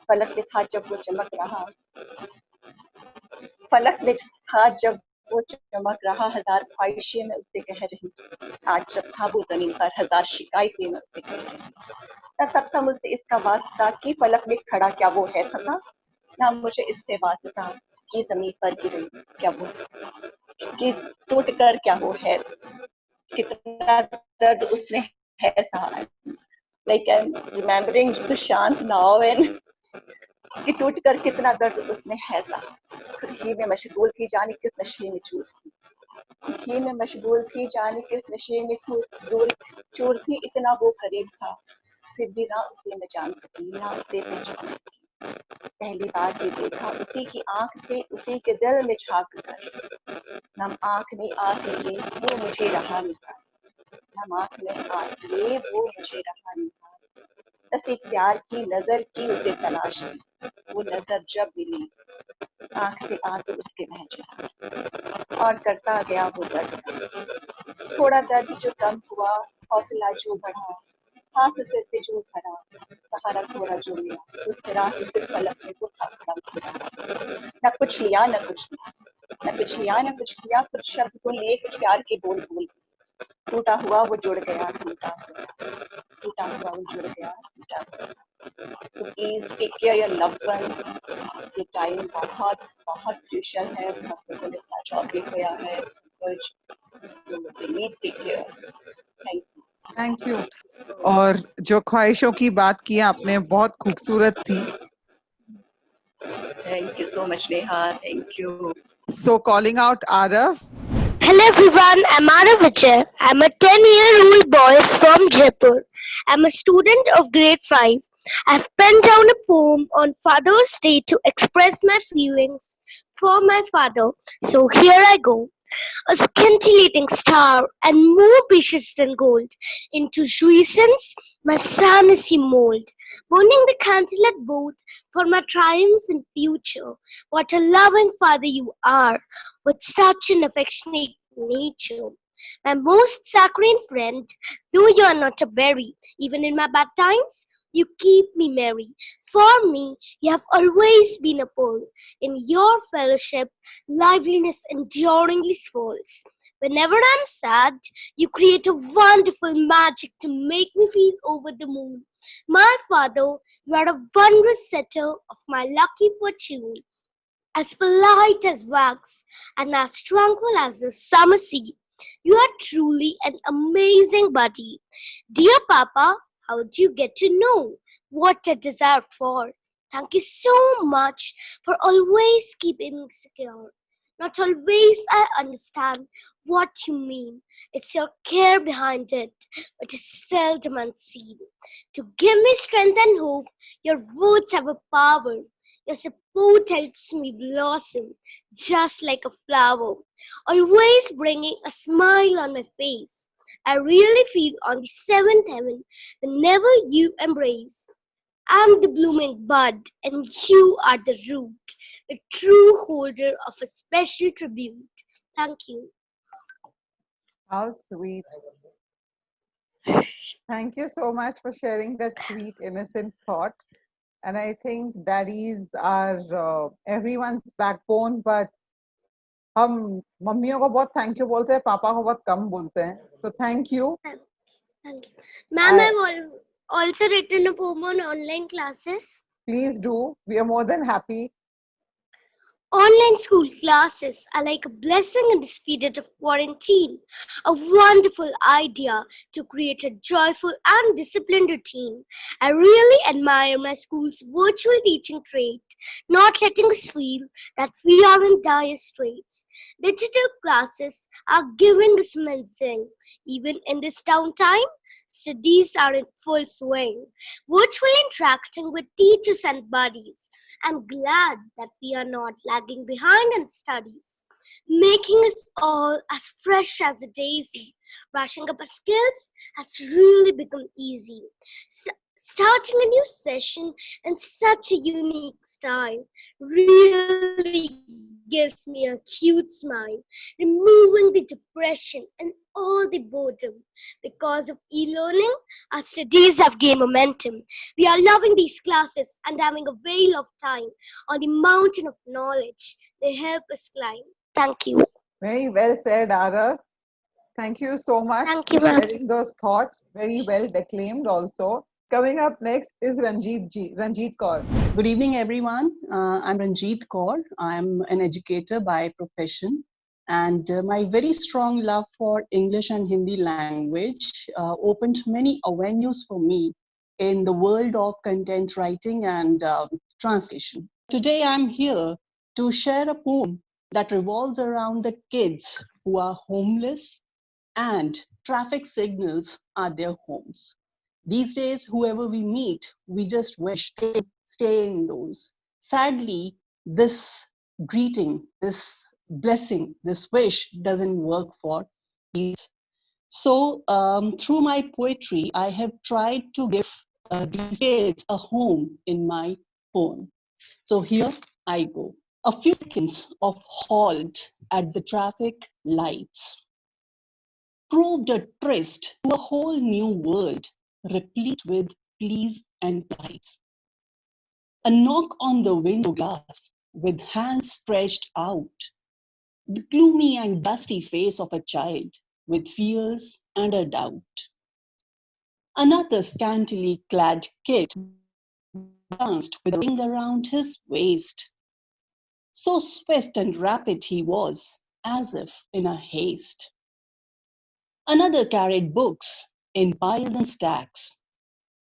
फलक में था जब वो चमक रहा, फलक में था जब वो चमक रहा, हजार ख्वाहिशें मैं उससे कह रही, आज जब था वो जमीन पर हजार शिकायतें मैं उससे कह रही। न सब था मुझसे इसका वास्ता कि फलक में खड़ा क्या वो है सका, ना मुझे इससे वास्ता कि जमीन पर गिरी क्या वो, कि टूट कर क्या वो है, कितना दर्द उसने है सहा। Like I'm remembering Sushant now and कि टूट कर कितना दर्द उसने है सहा, खुद ही में मशगूल थी जाने किस नशे में चूर थी, ही में मशगूल थी, जाने किस नशे में दूर चूर थी, इतना वो करीब था, फिर भी ना उसे मैं जान सकी, ना उसे पहचान सकी। पहली बार ये देखा उसी की आंख से, उसी के दिल में झांक कर, नम आंख में आंख लिए वो मुझे रहा निहार, नम आंख में आंख लिए वो मुझे रहा निहार। बस एक प्यार की नजर की उसे तलाश में, वो नजर जब मिली आंख से आंसू उसके बह चढ़ा, और करता गया वो दर्द, थोड़ा दर्द जो कम हुआ, हौसला जो बढ़ा, हाथ सिर पे जो भरा, सहारा थोड़ा जो मिला, उस तरह से फिर फलक में वो था खड़ा खुदा। न कुछ लिया न कुछ दिया, न कुछ लिया न कुछ दिया, कुछ शब्द को लिए कुछ प्यार के बोल बोल, टूटा हुआ वो जुड़ गया, टूटा हुआ वो जुड़ गया, टूटा हुआ। So please take care your loved ones. ये टाइम बहुत बहुत क्रूशियल है, बहुत को इतना चौंके गया है कुछ, तो please take care. Thank you. Thank you. और जो ख्वाहिशों की बात की आपने बहुत खूबसूरत थी। Thank you so much Neha, thank you. So calling out Arav. Hello everyone, I'm Arav Vijay. I'm a 10-year-old boy from Jaipur. I'm a student of grade 5. I've penned down a poem on Father's Day to express my feelings for my father. So here I go. A scintillating star and more precious than gold. Into jouissance my son is he mold, burning the candle at both for my triumphant future. What a loving father you are, with such an affectionate nature. My most saccharine friend, though you are not a berry, even in my bad times, you keep me merry. For me, you have always been a pearl. In your fellowship, liveliness enduringly swirls. Whenever I'm sad, you create a wonderful magic to make me feel over the moon. My father, you are a wondrous setter of my lucky fortune, as polite as wax and as tranquil as the summer sea. You are truly an amazing buddy. Dear Papa, how do you get to know what I desire for? Thank you so much for always keeping me secure. Not always I understand what you mean. It's your care behind it, but it's seldom unseen. To give me strength and hope, your words have a power. Your support helps me blossom just like a flower, always bringing a smile on my face. I really feel on the seventh heaven whenever you embrace. I'm the blooming bud, and you are the root, the true holder of a special tribute. Thank you. How sweet. Thank you so much for sharing that sweet, innocent thought. And I think daddies are everyone's backbone, but हम मम्मियों को बहुत thank you बोलते हैं, पापा को बहुत कम बोलते हैं. So thank you. Thank you. Ma'am, I've also written a poem on online classes. Please do. We are more than happy. Online school classes are like a blessing in this period of quarantine. A wonderful idea to create a joyful and disciplined routine. I really admire my school's virtual teaching trait, not letting us feel that we are in dire straits. Digital classes are giving us medicine. Even in this downtime, studies are in full swing. Virtually interacting with teachers and buddies. I'm glad that we are not lagging behind in studies, making us all as fresh as a daisy. Brushing up our skills has really become easy. Starting a new session in such a unique style really gives me a cute smile, removing the depression and all the boredom. Because of e-learning, our studies have gained momentum. We are loving these classes and having a veil of time on the mountain of knowledge they help us climb. Thank you. Very well said, Arav. Thank you so much for sharing those thoughts. Very well declaimed also. Coming up next is Ranjit Kaur. Good evening, everyone. I'm Ranjit Kaur. I'm an educator by profession. And my very strong love for English and Hindi language opened many avenues for me in the world of content writing and translation. Today, I'm here to share a poem that revolves around the kids who are homeless and traffic signals are their homes. These days, whoever we meet, we just wish to stay indoors. Sadly, this greeting, this blessing, this wish doesn't work for these. So through my poetry, I have tried to give these kids a home in my poem. So here I go. A few seconds of halt at the traffic lights proved a tryst to a whole new world, replete with pleas and plights. A knock on the window glass with hands stretched out, the gloomy and dusty face of a child with fears and a doubt. Another scantily clad kid danced with a ring around his waist. So swift and rapid he was, as if in a haste. Another carried books in piles and stacks,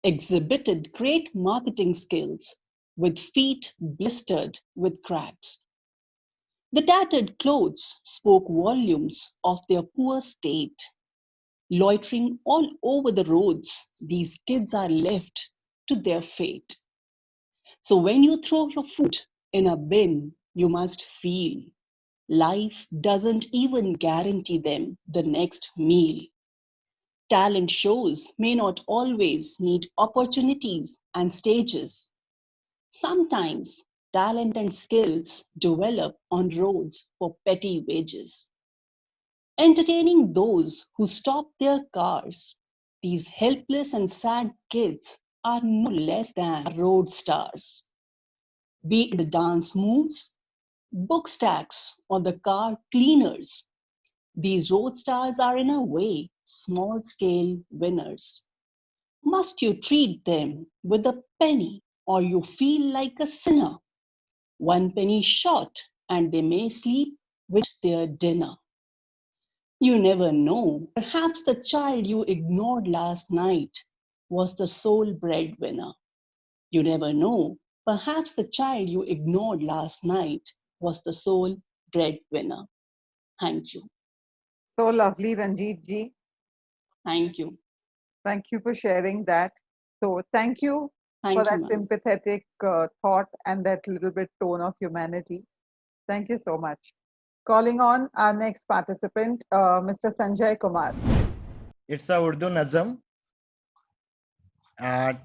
exhibited great marketing skills with feet blistered with cracks. The tattered clothes spoke volumes of their poor state. Loitering all over the roads, these kids are left to their fate. So when you throw your food in a bin, you must feel life doesn't even guarantee them the next meal. Talent shows may not always need opportunities and stages. Sometimes talent and skills develop on roads for petty wages. Entertaining those who stop their cars, these helpless and sad kids are no less than road stars. Be it the dance moves, book stacks, or the car cleaners, these road stars are in a way small-scale winners. Must you treat them with a penny or you feel like a sinner? 1 penny short and they may sleep with their dinner. You never know, perhaps the child you ignored last night was the sole breadwinner. You never know, perhaps the child you ignored last night was the sole breadwinner. Thank you. So lovely, Ranjit ji. Thank you. Thank you for sharing that. So thank you Thank for you, that ma'am. sympathetic thought and that little bit tone of humanity. Thank you so much. Calling on our next participant, Mr. Sanjay Kumar. It's a Urdu नज़म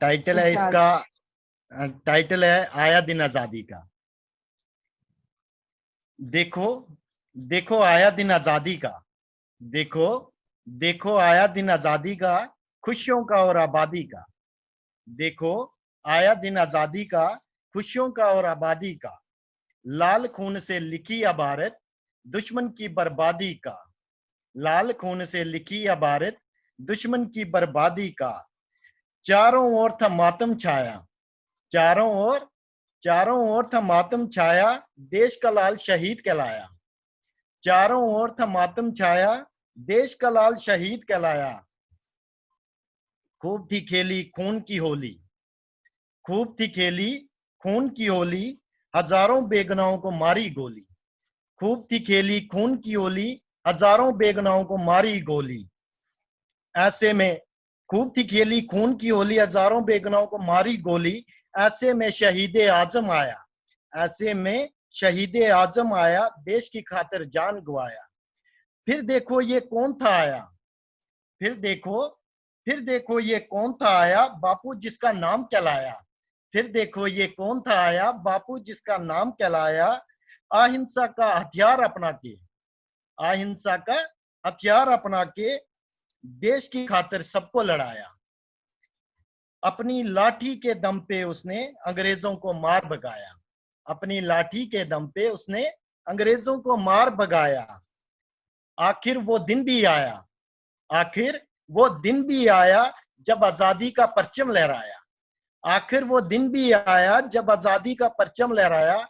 title है इरशाद। इसका title है आया दिन आजादी का। देखो देखो आया दिन आजादी का, देखो देखो आया दिन आजादी का, खुशियों का और आबादी का। देखो आया दिन आजादी का, खुशियों का और आबादी का। लाल खून से लिखी अबारत दुश्मन की बर्बादी का, लाल खून से लिखी अबारत दुश्मन की बर्बादी का। चारों ओर था मातम छाया, चारों ओर था मातम छाया, देश का लाल शहीद कहलाया। चारों ओर था मातम छाया, देश का लाल शहीद कहलाया। खूब थी खेली खून की होली, खूब थी खेली खून की होली, हजारों बेगुनाहों को मारी गोली। खूब थी खेली खून की होली, हजारों बेगुनाहों को मारी गोली। ऐसे में खूब थी खेली खून की होली, हजारों बेगुनाहों को मारी गोली। ऐसे में शहीद आजम आया, ऐसे में शहीद आजम आया, देश की खातिर जान गवाया। फिर देखो ये कौन था आया, फिर देखो ये कौन था आया, बापू जिसका नाम कहलाया। फिर देखो ये कौन था आया, बापू जिसका नाम कहलाया। अहिंसा का हथियार अपना के, अहिंसा का हथियार अपना के, देश की खातिर सबको लड़ाया। अपनी लाठी के दम पे उसने अंग्रेजों को मार भगाया, अपनी लाठी के दम पे उसने अंग्रेजों को मार भगाया। आखिर वो दिन भी आया, आखिर वो दिन भी आया जब आजादी का परचम लहराया। आखिर वो दिन भी आया जब आजादी का परचम लहराया।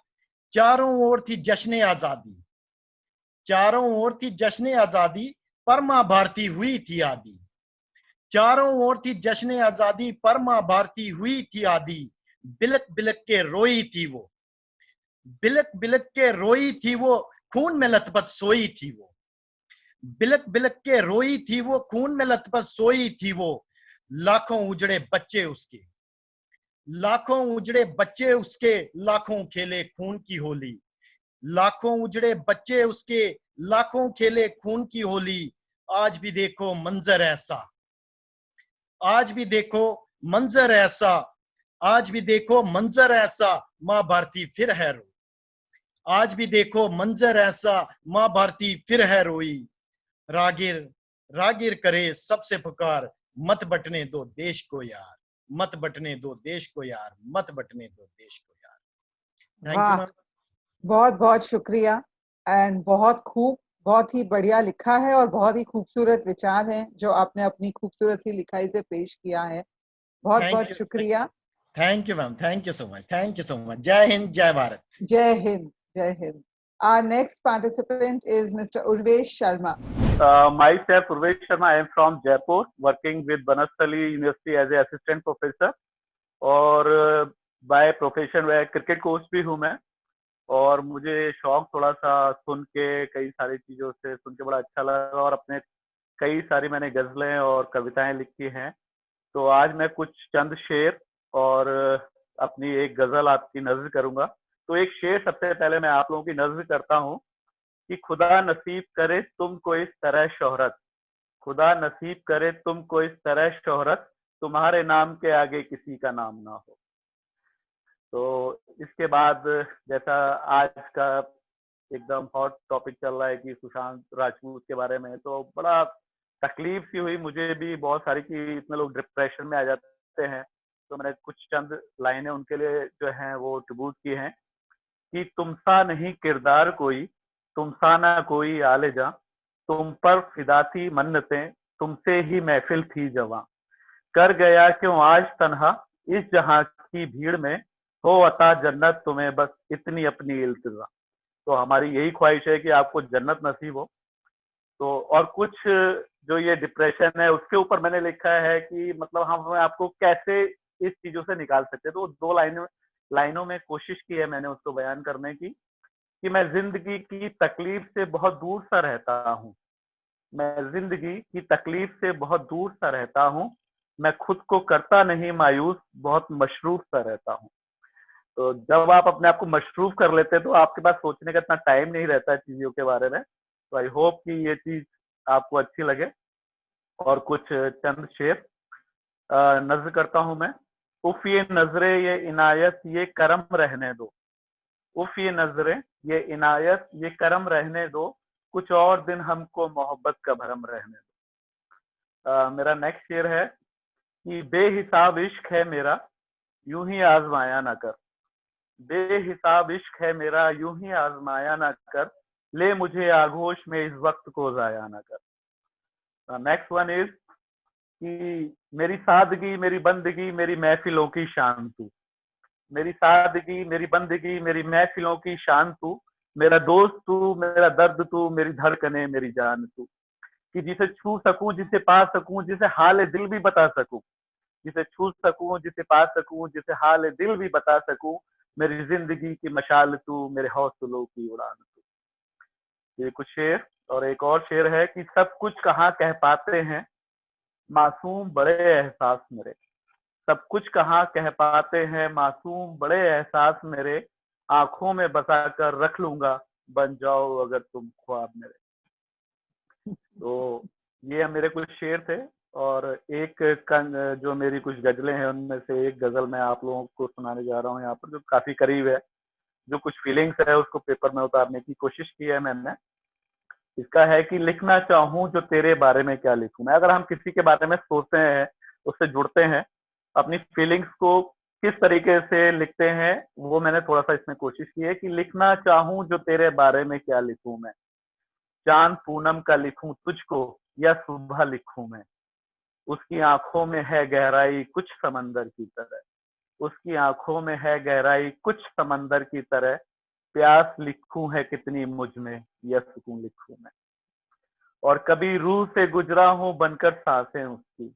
चारों ओर थी जश्न आजादी, चारों ओर थी जश्न आजादी, पर मां भारती हुई थी आदी। चारों ओर थी जश्न आजादी, पर मां भारती हुई थी आदी। बिलक बिलक के रोई थी वो, बिलक बिलक के रोई थी वो, खून में लथपथ सोई थी वो, बिलक बिलक के रोई थी वो, खून में लथपथ सोई थी वो। लाखों उजड़े बच्चे उसके, लाखों उजड़े बच्चे उसके, लाखों खेले खून की होली। लाखों उजड़े बच्चे उसके, लाखों खेले खून की होली। आज भी देखो मंजर ऐसा, आज भी देखो मंजर ऐसा, आज भी देखो मंजर ऐसा, माँ भारती फिर है रो। आज भी देखो मंजर ऐसा, माँ भारती फिर है रोई। रागिर रागिर करे सबसे पुकार, मत बटने दो देश को यार, मत बटने दो देश को यार, मत बटने दो देश को यार। थैंक यू वाह, मैम। बहुत बहुत शुक्रिया। एंड बहुत खूब, बहुत ही बढ़िया लिखा है और बहुत ही खूबसूरत विचार हैं जो आपने अपनी खूबसूरत सी लिखाई से पेश किया है। बहुत थैंक बहुत यू, शुक्रिया। Thank you ma'am, thank you so much, thank you so much. जय हिंद, जय भारत। जय हिंद, जय Hind. Our next participant is Mr. Urvesh Sharma. Myself, Urvesh Sharma. I am from Jaipur, working with Banasthali University as an assistant professor. और by profession वह cricket coach भी हूँ मैं। और मुझे शौक थोड़ा सा सुन के, कई सारी चीज़ों से सुन के बड़ा अच्छा लगा, और अपने कई सारी मैंने गज़लें और कविताएं लिखी हैं। तो आज मैं कुछ चंद शेर और अपनी एक गज़ल आपकी नज़र करूँगा। तो एक शेर सबसे पहले मैं आप लोगों की नज़र करता हूँ कि खुदा नसीब करे तुमको इस तरह शोहरत, खुदा नसीब करे तुमको इस तरह शोहरत, तुम्हारे नाम के आगे किसी का नाम ना हो। तो इसके बाद जैसा आज का एकदम हॉट टॉपिक चल रहा है कि सुशांत राजपूत के बारे में, तो बड़ा तकलीफ सी हुई मुझे भी बहुत सारी कि इतने लोग डिप्रेशन में आ जाते हैं। तो मैंने कुछ चंद लाइनें उनके लिए जो हैं वो ट्रिब्यूट की हैं कि तुमसा नहीं किरदार कोई, तुमसा ना कोई आले जा, तुम पर फिदा थी मन्नतें, तुमसे ही महफिल थी जवां, कर गया क्यों आज तन्हा इस जहां की भीड़ में, हो अता जन्नत तुम्हें बस इतनी अपनी इल्तिजा। तो हमारी यही ख्वाहिश है कि आपको जन्नत नसीब हो। तो और कुछ जो ये डिप्रेशन है उसके ऊपर मैंने लिखा है कि मतलब हम आपको कैसे इस चीजों से निकाल सकते हैं। तो दो लाइनों में कोशिश की है मैंने उसको बयान करने की कि मैं जिंदगी की तकलीफ से बहुत दूर सा रहता हूँ, मैं जिंदगी की तकलीफ से बहुत दूर सा रहता हूँ, मैं खुद को करता नहीं मायूस, बहुत मशरूफ सा रहता हूँ। तो जब आप अपने आप को मशरूफ कर लेते हैं तो आपके पास सोचने का इतना टाइम नहीं रहता है चीजों के बारे में। तो आई होप कि ये चीज आपको अच्छी लगे। और कुछ चंद शेर नज्र करता हूं मैं। उफ ये नजरे ये इनायत ये करम रहने दो, उफ ये नजरे ये इनायत ये करम रहने दो, कुछ और दिन हमको मोहब्बत का भरम रहने दो। मेरा नेक्स्ट शेर है कि बेहिसाब इश्क है मेरा यूं ही आजमाया ना कर, बेहिसाब इश्क है मेरा यूं ही आजमाया ना कर, ले मुझे आगोश में इस वक्त को जाया ना कर। नेक्स्ट वन इज कि मेरी सादगी मेरी बंदगी मेरी महफिलों की शान तू, मेरी सादगी मेरी बंदगी मेरी महफिलों की शान तू, मेरा दोस्त तू मेरा दर्द तू, मेरी धड़कने मेरी जान तू, कि जिसे छू सकूं जिसे पा सकूं जिसे हाल दिल भी बता सकूं, जिसे छू सकूं जिसे पा सकूं जिसे हाल दिल भी बता सकूं, मेरी जिंदगी की मशाल तू, मेरे हौसलों की उड़ान तू। ये कुछ शेर। और एक और शेर है कि सब कुछ कहाँ कह पाते हैं मासूम बड़े एहसास मेरे, सब कुछ कहाँ कह पाते हैं मासूम बड़े एहसास मेरे, आंखों में बसा कर रख लूंगा बन जाओ अगर तुम ख्वाब मेरे। तो ये मेरे कुछ शेर थे। और एक जो मेरी कुछ गजलें हैं उनमें से एक गजल मैं आप लोगों को सुनाने जा रहा हूँ यहाँ पर, जो काफी करीब है, जो कुछ फीलिंग्स है उसको पेपर में उतारने की कोशिश की है मैंने। इसका है कि लिखना चाहूं जो तेरे बारे में क्या लिखूं मैं। अगर हम किसी के बारे में सोचते हैं, उससे जुड़ते हैं, अपनी फीलिंग्स को किस तरीके से लिखते हैं वो मैंने थोड़ा सा इसमें कोशिश की है कि लिखना चाहूं जो तेरे बारे में क्या लिखूं मैं, चांद पूनम का लिखूं तुझको या सुबह लिखूं मैं, उसकी आंखों में है गहराई कुछ समंदर की तरह, उसकी आंखों में है गहराई कुछ समंदर की तरह, प्यास लिखूं है कितनी मुझ में या सुकून लिखूं मैं। और कभी रूह से गुजरा हूं बनकर सांसें उसकी,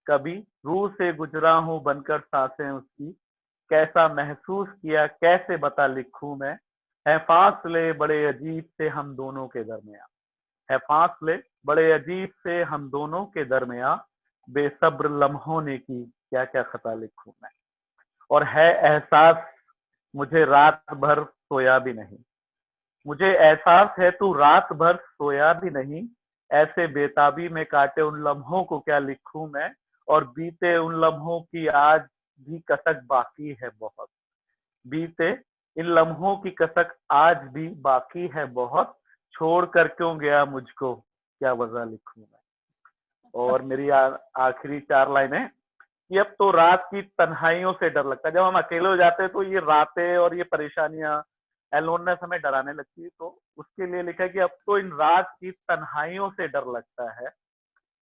कभी रूह से गुजरा हूं बनकर सांसें उसकी, कैसा महसूस किया कैसे बता लिखूं मैं, है फासले बड़े अजीब से हम दोनों के दरमियां, है फासले बड़े अजीब से हम दोनों के दरमियां, बेसब्र लम्हों ने की क्या क्या खता लिखूं मैं। और है एहसास मुझे रात भर सोया भी नहीं, मुझे एहसास है तू रात भर सोया भी नहीं, ऐसे बेताबी में काटे उन लम्हों को क्या लिखूं मैं। और बीते उन लम्हों की आज भी कसक बाकी है बहुत, बीते इन लम्हों की कसक आज भी बाकी है बहुत, छोड़ कर क्यों गया मुझको क्या वजह लिखूं मैं। और मेरी आखिरी 4 लाइनें कि अब तो रात की तन्हाइयों से डर लगता है, जब हम अकेले हो जाते हैं तो ये रातें और ये परेशानियां एलोननेस हमें डराने लगती है, तो उसके लिए लिखा है कि अब तो इन रात की तन्हाइयों से डर लगता है,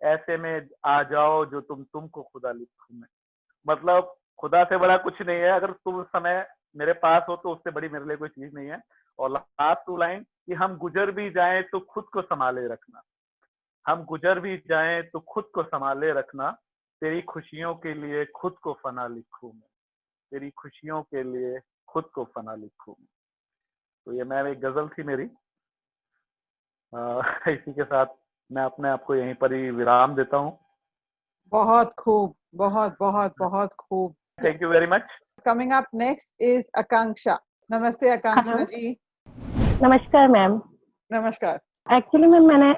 ऐसे में आ जाओ जो तुमको खुदा लिखूं मैं। मतलब खुदा से बड़ा कुछ नहीं है, अगर तुम उस समय मेरे पास हो तो उससे बड़ी मेरे लिए कोई चीज नहीं है। और लास्ट 2 लाइन कि हम गुजर भी जाएं तो खुद को संभाले रखना, हम गुजर भी जाएं तो खुद को संभाले रखना, तेरी खुशियों के लिए खुद को फना लिखूं मैं, तेरी खुशियों के लिए खुद को फना लिखूं मैं। तो ये मैम एक गजल थी मेरी। इसी के साथ मैं अपने आप को यहीं पर ही विराम देता हूँ। बहुत खूब, बहुत बहुत बहुत खूब। Thank you very much. Coming up next is Akanksha. Namaste Akanksha Hello. जी। नमस्कार मैम। नमस्कार। एक्चुअली मैं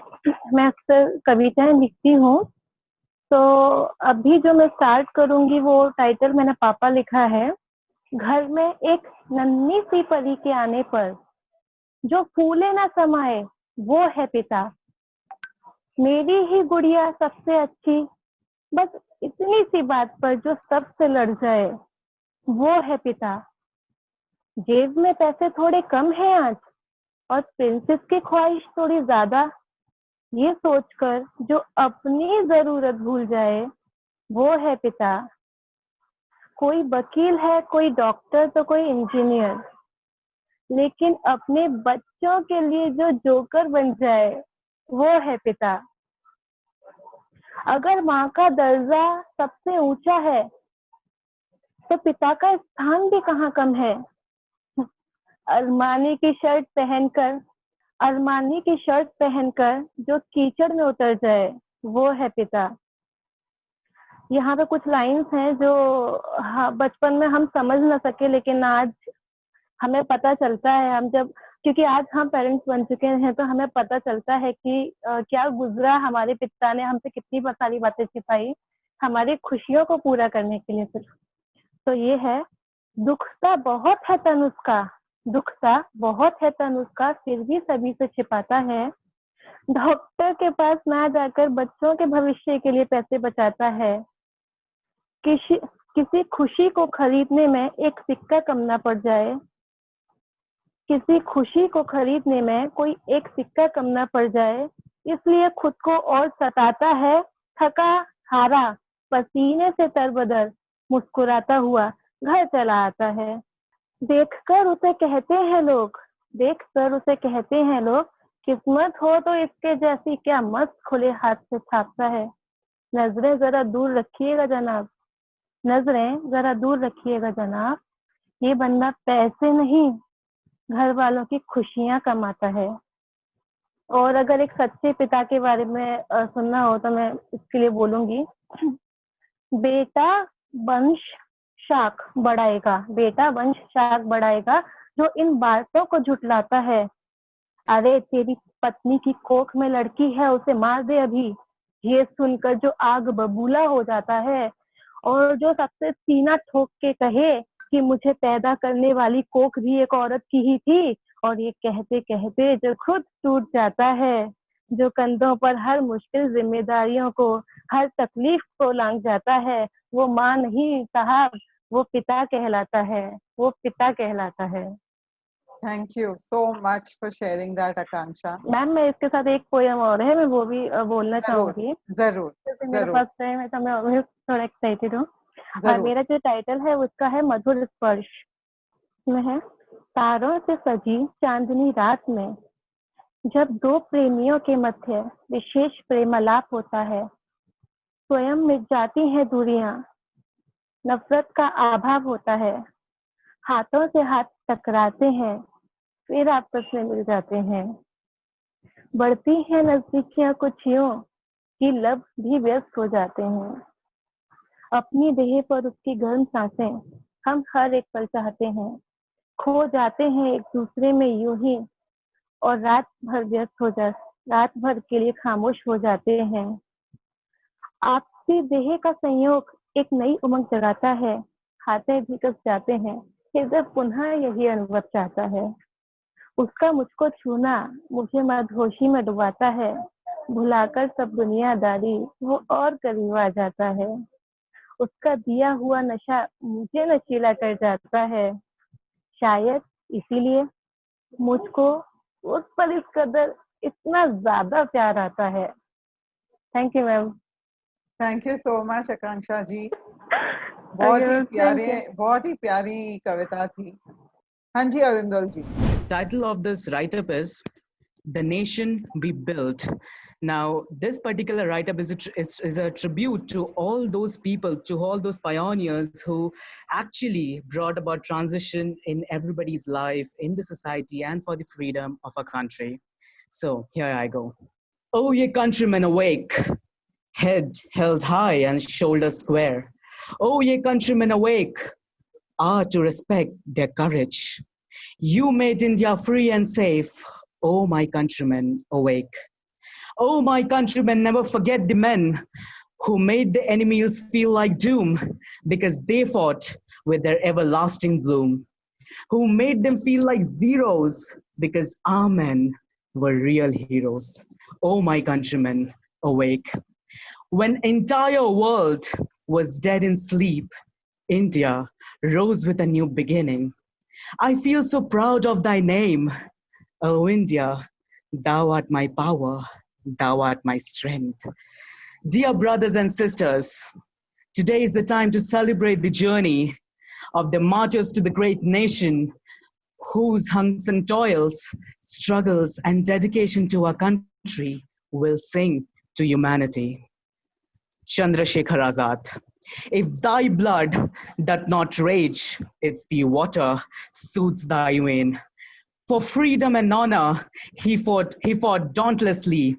अक्सर कविताएं लिखती हूँ, तो अभी जो मैं स्टार्ट करूंगी वो टाइटल मैंने पापा लिखा है। घर में एक नन्ही सी परी के आने पर जो फूले ना समाए वो है पिता, मेरी ही गुड़िया सबसे अच्छी, बस इतनी सी बात पर जो सबसे लड़ जाए वो है पिता। जेब में पैसे थोड़े कम हैं आज और प्रिंसेस की ख्वाहिश थोड़ी ज्यादा, ये सोचकर जो अपनी जरूरत भूल जाए वो है पिता। कोई वकील है, कोई डॉक्टर, तो कोई इंजीनियर, लेकिन अपने बच्चों के लिए जो जोकर बन जाए वो है पिता। अगर माँ का दर्जा सबसे ऊंचा है तो पिता का स्थान भी कहाँ कम है। अरमानी की शर्ट पहनकर जो कीचड़ में उतर जाए वो है पिता। यहाँ पे कुछ लाइंस हैं जो बचपन में हम समझ ना सके, लेकिन आज हमें पता चलता है, क्योंकि आज हम पेरेंट्स बन चुके हैं तो हमें पता चलता है कि क्या गुजरा, हमारे पिता ने हमसे कितनी सारी बातें छिपाई हमारी खुशियों को पूरा करने के लिए सिर्फ। तो ये है, दुखता बहुत है तन उसका, फिर भी सभी से छिपाता है। डॉक्टर के पास ना जाकर बच्चों के भविष्य के लिए पैसे बचाता है। किसी खुशी को खरीदने में एक सिक्का कम ना पड़ जाए, किसी खुशी को खरीदने में कोई एक सिक्का कम ना पड़ जाए, इसलिए खुद को और सताता है। थका हारा पसीने से तरबदर मुस्कुराता हुआ घर चला आता है। देखकर उसे कहते हैं लोग, किस्मत हो तो इसके जैसी, क्या मस्त खुले हाथ से छापता है। नजरें जरा दूर रखिएगा जनाब, ये बंदा पैसे नहीं घर वालों की खुशियां कमाता है। और अगर एक सच्चे पिता के बारे में सुनना हो तो मैं इसके लिए बोलूंगी, बेटा वंश शाख बढ़ाएगा जो इन बातों को झुटलाता है। अरे तेरी पत्नी की कोख में लड़की है, उसे मार दे अभी, ये सुनकर जो आग बबूला हो जाता है। और जो सबसे सीना ठोक के कहे कि मुझे पैदा करने वाली कोख भी एक औरत की ही थी, और ये कहते कहते जो खुद टूट जाता है, जो कंधों पर हर मुश्किल जिम्मेदारियों को, हर तकलीफ को लांघ जाता है, वो माँ नहीं साहब, वो पिता कहलाता है। Thank you so much for sharing that, Akanksha. Ma'am मैं इसके साथ एक पोयम और है, मैं वो भी बोलना चाहूंगी। जरूर मेरा फर्स्ट टाइम है तो मैं और थोड़ा एक्साइटेड हूँ। और मेरा जो टाइटल है उसका है मधुर स्पर्श। में है, तारों से सजी चांदनी रात में जब दो प्रेमियों के मध्य विशेष प्रेमालाप होता है, स्वयं मिट जाती हैं दूरियां, नफरत का अभाव होता है, हाथों से हाथ टकराते हैं, फिर आपस में मिल जाते हैं। बढ़ती हैं नजदीकियां कुछ यूं कि लब भी व्यस्त हो जाते हैं। अपनी देह पर उसकी गर्म सांसें हम हर एक पल चाहते हैं। खो जाते हैं एक दूसरे में यूं ही और रात भर के लिए खामोश हो जाते हैं। आपसी देह का संयोग एक नई उमंग जगाता है। खाते भी कस जाते हैं, हृदय पुनः यही अनुभव चाहता है। उसका मुझको छूना मुझे मदहोशी में डुबाता है। भुलाकर सब दुनियादारी वो और करीब आ जाता है। उसका दिया हुआ नशा मुझे नशीला कर जाता है। शायद इसीलिए मुझको उस पर इस कदर इतना ज्यादा प्यार आता है। Thank you ma'am. Thank you so much Akanksha ji. बहुत ही प्यारी कविता थी। हाँ जी अरिंदल जी। Title of this write-up is The Nation We Built. Now, this particular write-up is a tribute to all those people, to all those pioneers who actually brought about transition in everybody's life, in the society, and for the freedom of our country. So here I go. Oh, ye countrymen awake, head held high and shoulders square. Oh, ye countrymen awake, to respect their courage. You made India free and safe. Oh, my countrymen, awake. Oh, my countrymen, never forget the men who made the enemies feel like doom because they fought with their everlasting bloom, who made them feel like zeros because our men were real heroes. Oh, my countrymen, awake. When entire world was dead in sleep, India rose with a new beginning. I feel so proud of thy name. O India, thou art my power, thou art my strength. Dear brothers and sisters, today is the time to celebrate the journey of the martyrs to the great nation whose hungs and toils, struggles, and dedication to our country will sing to humanity. Chandrasekhar Azad. If thy blood doth not rage, it's the water soothes thy vein. For freedom and honor, he fought dauntlessly.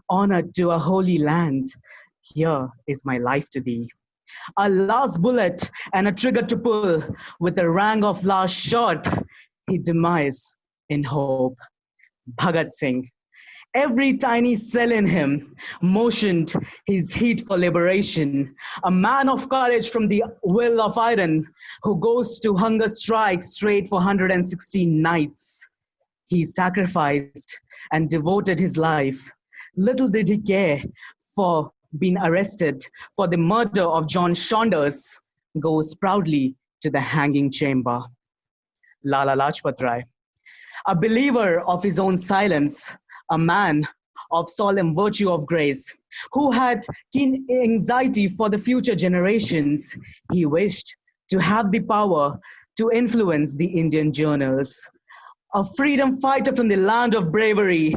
Honor to a holy land, here is my life to thee. A last bullet and a trigger to pull, with a rang of last shot, he demise in hope. Bhagat Singh. Every tiny cell in him motioned his heat for liberation. A man of courage from the will of iron who goes to hunger strikes straight for 116 nights. He sacrificed and devoted his life. Little did he care for being arrested for the murder of John Saunders, goes proudly to the hanging chamber. Lala Lajpat Rai. A believer of his own silence, a man of solemn virtue of grace, who had keen anxiety for the future generations, he wished to have the power to influence the Indian journals. A freedom fighter from the land of bravery,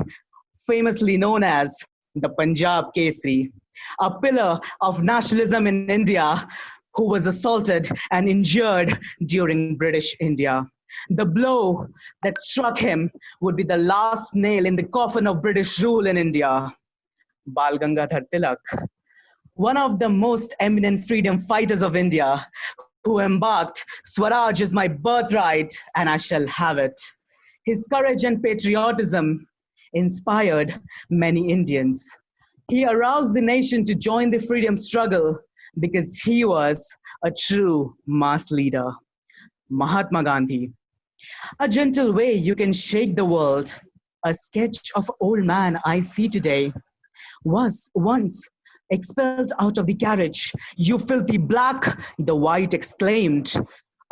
famously known as the Punjab Kesari, a pillar of nationalism in India, who was assaulted and injured during British India. The blow that struck him would be the last nail in the coffin of British rule in India. Bal Gangadhar Tilak, one of the most eminent freedom fighters of India, who embarked, Swaraj is my birthright and I shall have it. His courage and patriotism inspired many Indians. He aroused the nation to join the freedom struggle because he was a true mass leader. Mahatma Gandhi. A gentle way you can shake the world. A sketch of old man I see today was once expelled out of the carriage. You filthy black, the white exclaimed.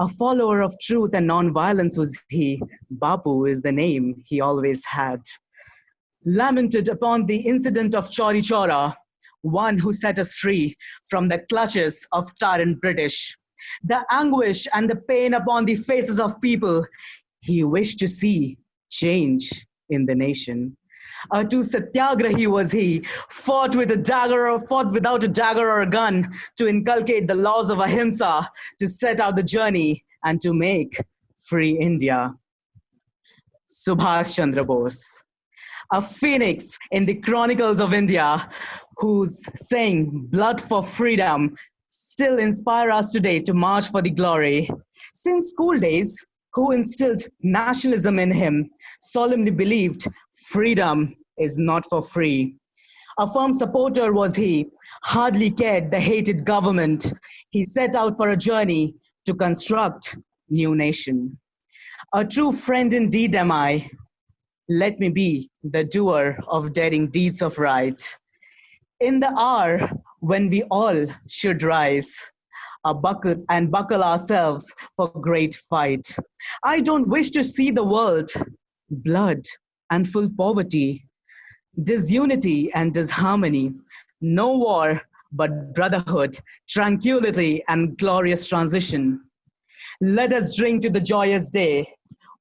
A follower of truth and non-violence was he. Bapu is the name he always had. Lamented upon the incident of Chauri Chaura, one who set us free from the clutches of tyrant British. The anguish and the pain upon the faces of people, he wished to see change in the nation. To Satyagrahi was he, fought without a dagger or a gun, to inculcate the laws of ahimsa, to set out the journey and to make free India. Subhash Chandra Bose, a phoenix in the chronicles of India, whose saying, "Blood for freedom," still inspire us today to march for the glory. Since school days, who instilled nationalism in him, solemnly believed freedom is not for free. A firm supporter was he, hardly cared the hated government. He set out for a journey to construct new nation. A true friend indeed am I. Let me be the doer of daring deeds of right. In the hour when we all should rise, buckle ourselves for great fight. I don't wish to see the world blood and full poverty, disunity and disharmony, no war but brotherhood, tranquility and glorious transition. Let us drink to the joyous day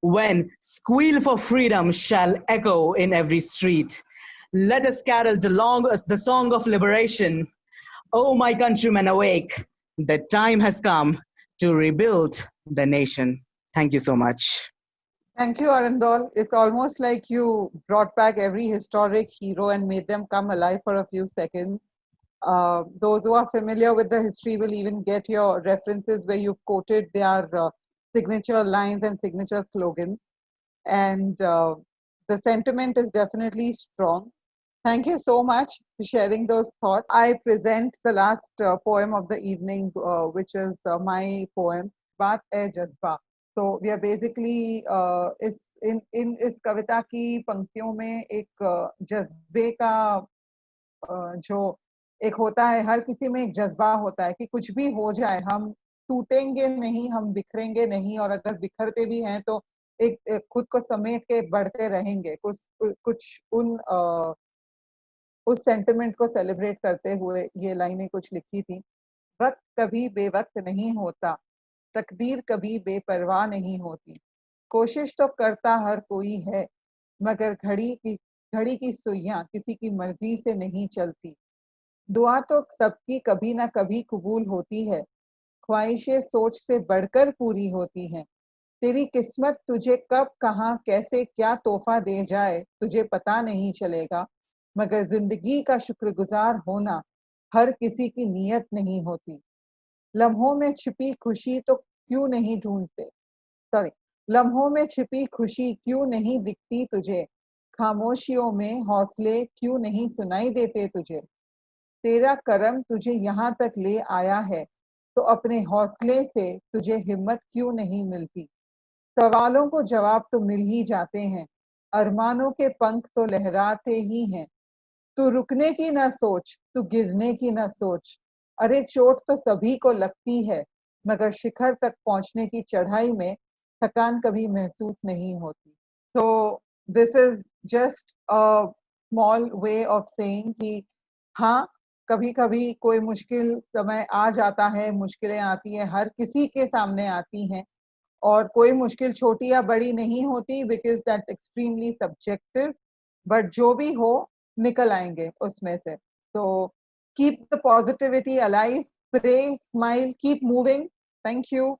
when squeal for freedom shall echo in every street. Let us carol the song of liberation. Oh, my countrymen, awake! The time has come to rebuild the nation. Thank you so much. Thank you, Arindol. It's almost like you brought back every historic hero and made them come alive for a few seconds. Those who are familiar with the history will even get your references where you've quoted their signature lines and signature slogans. And the sentiment is definitely strong. Thank you so much for sharing those thoughts. I present the last poem of the evening, which is my poem, Baat Hai Jazba. So we are basically इस कविता की पंक्तियों में एक जज्बे का जो एक होता है, हर किसी में एक जज्बा होता है कि कुछ भी हो जाए हम टूटेंगे नहीं, हम बिखरेंगे नहीं, और अगर बिखरते भी हैं तो एक खुद को समेट के बढ़ते रहेंगे। कुछ उस सेंटिमेंट को सेलिब्रेट करते हुए ये लाइनें कुछ लिखी थी। वक्त कभी बेवक्त नहीं होता, तकदीर कभी बेपरवाह नहीं होती, कोशिश तो करता हर कोई है, मगर घड़ी की सुइयां किसी की मर्जी से नहीं चलती। दुआ तो सबकी कभी ना कभी कबूल होती है, ख्वाहिशें सोच से बढ़कर पूरी होती हैं। तेरी किस्मत तुझे कब कहाँ कैसे क्या तोहफा दे जाए तुझे पता नहीं चलेगा, मगर जिंदगी का शुक्रगुजार होना हर किसी की नीयत नहीं होती। लम्हों में छिपी खुशी तो क्यों नहीं ढूंढते, लम्हों में छिपी खुशी क्यों नहीं दिखती तुझे, खामोशियों में हौसले क्यों नहीं सुनाई देते तुझे। तेरा करम तुझे यहाँ तक ले आया है तो अपने हौसले से तुझे हिम्मत क्यों नहीं मिलती। सवालों को जवाब तो मिल ही जाते हैं, अरमानों के पंख तो लहराते ही हैं। तू रुकने की ना सोच, तू गिरने की ना सोच, अरे चोट तो सभी को लगती है, मगर शिखर तक पहुंचने की चढ़ाई में थकान कभी महसूस नहीं होती। So this is just a small way of saying कि हाँ, कभी कभी कोई मुश्किल समय आ जाता है, मुश्किलें आती हैं, हर किसी के सामने आती हैं, और कोई मुश्किल छोटी या बड़ी नहीं होती, because that's extremely subjective, but जो भी हो निकल आएंगे उसमें से। So keep the positivity alive, pray, smile, keep moving. Thank you.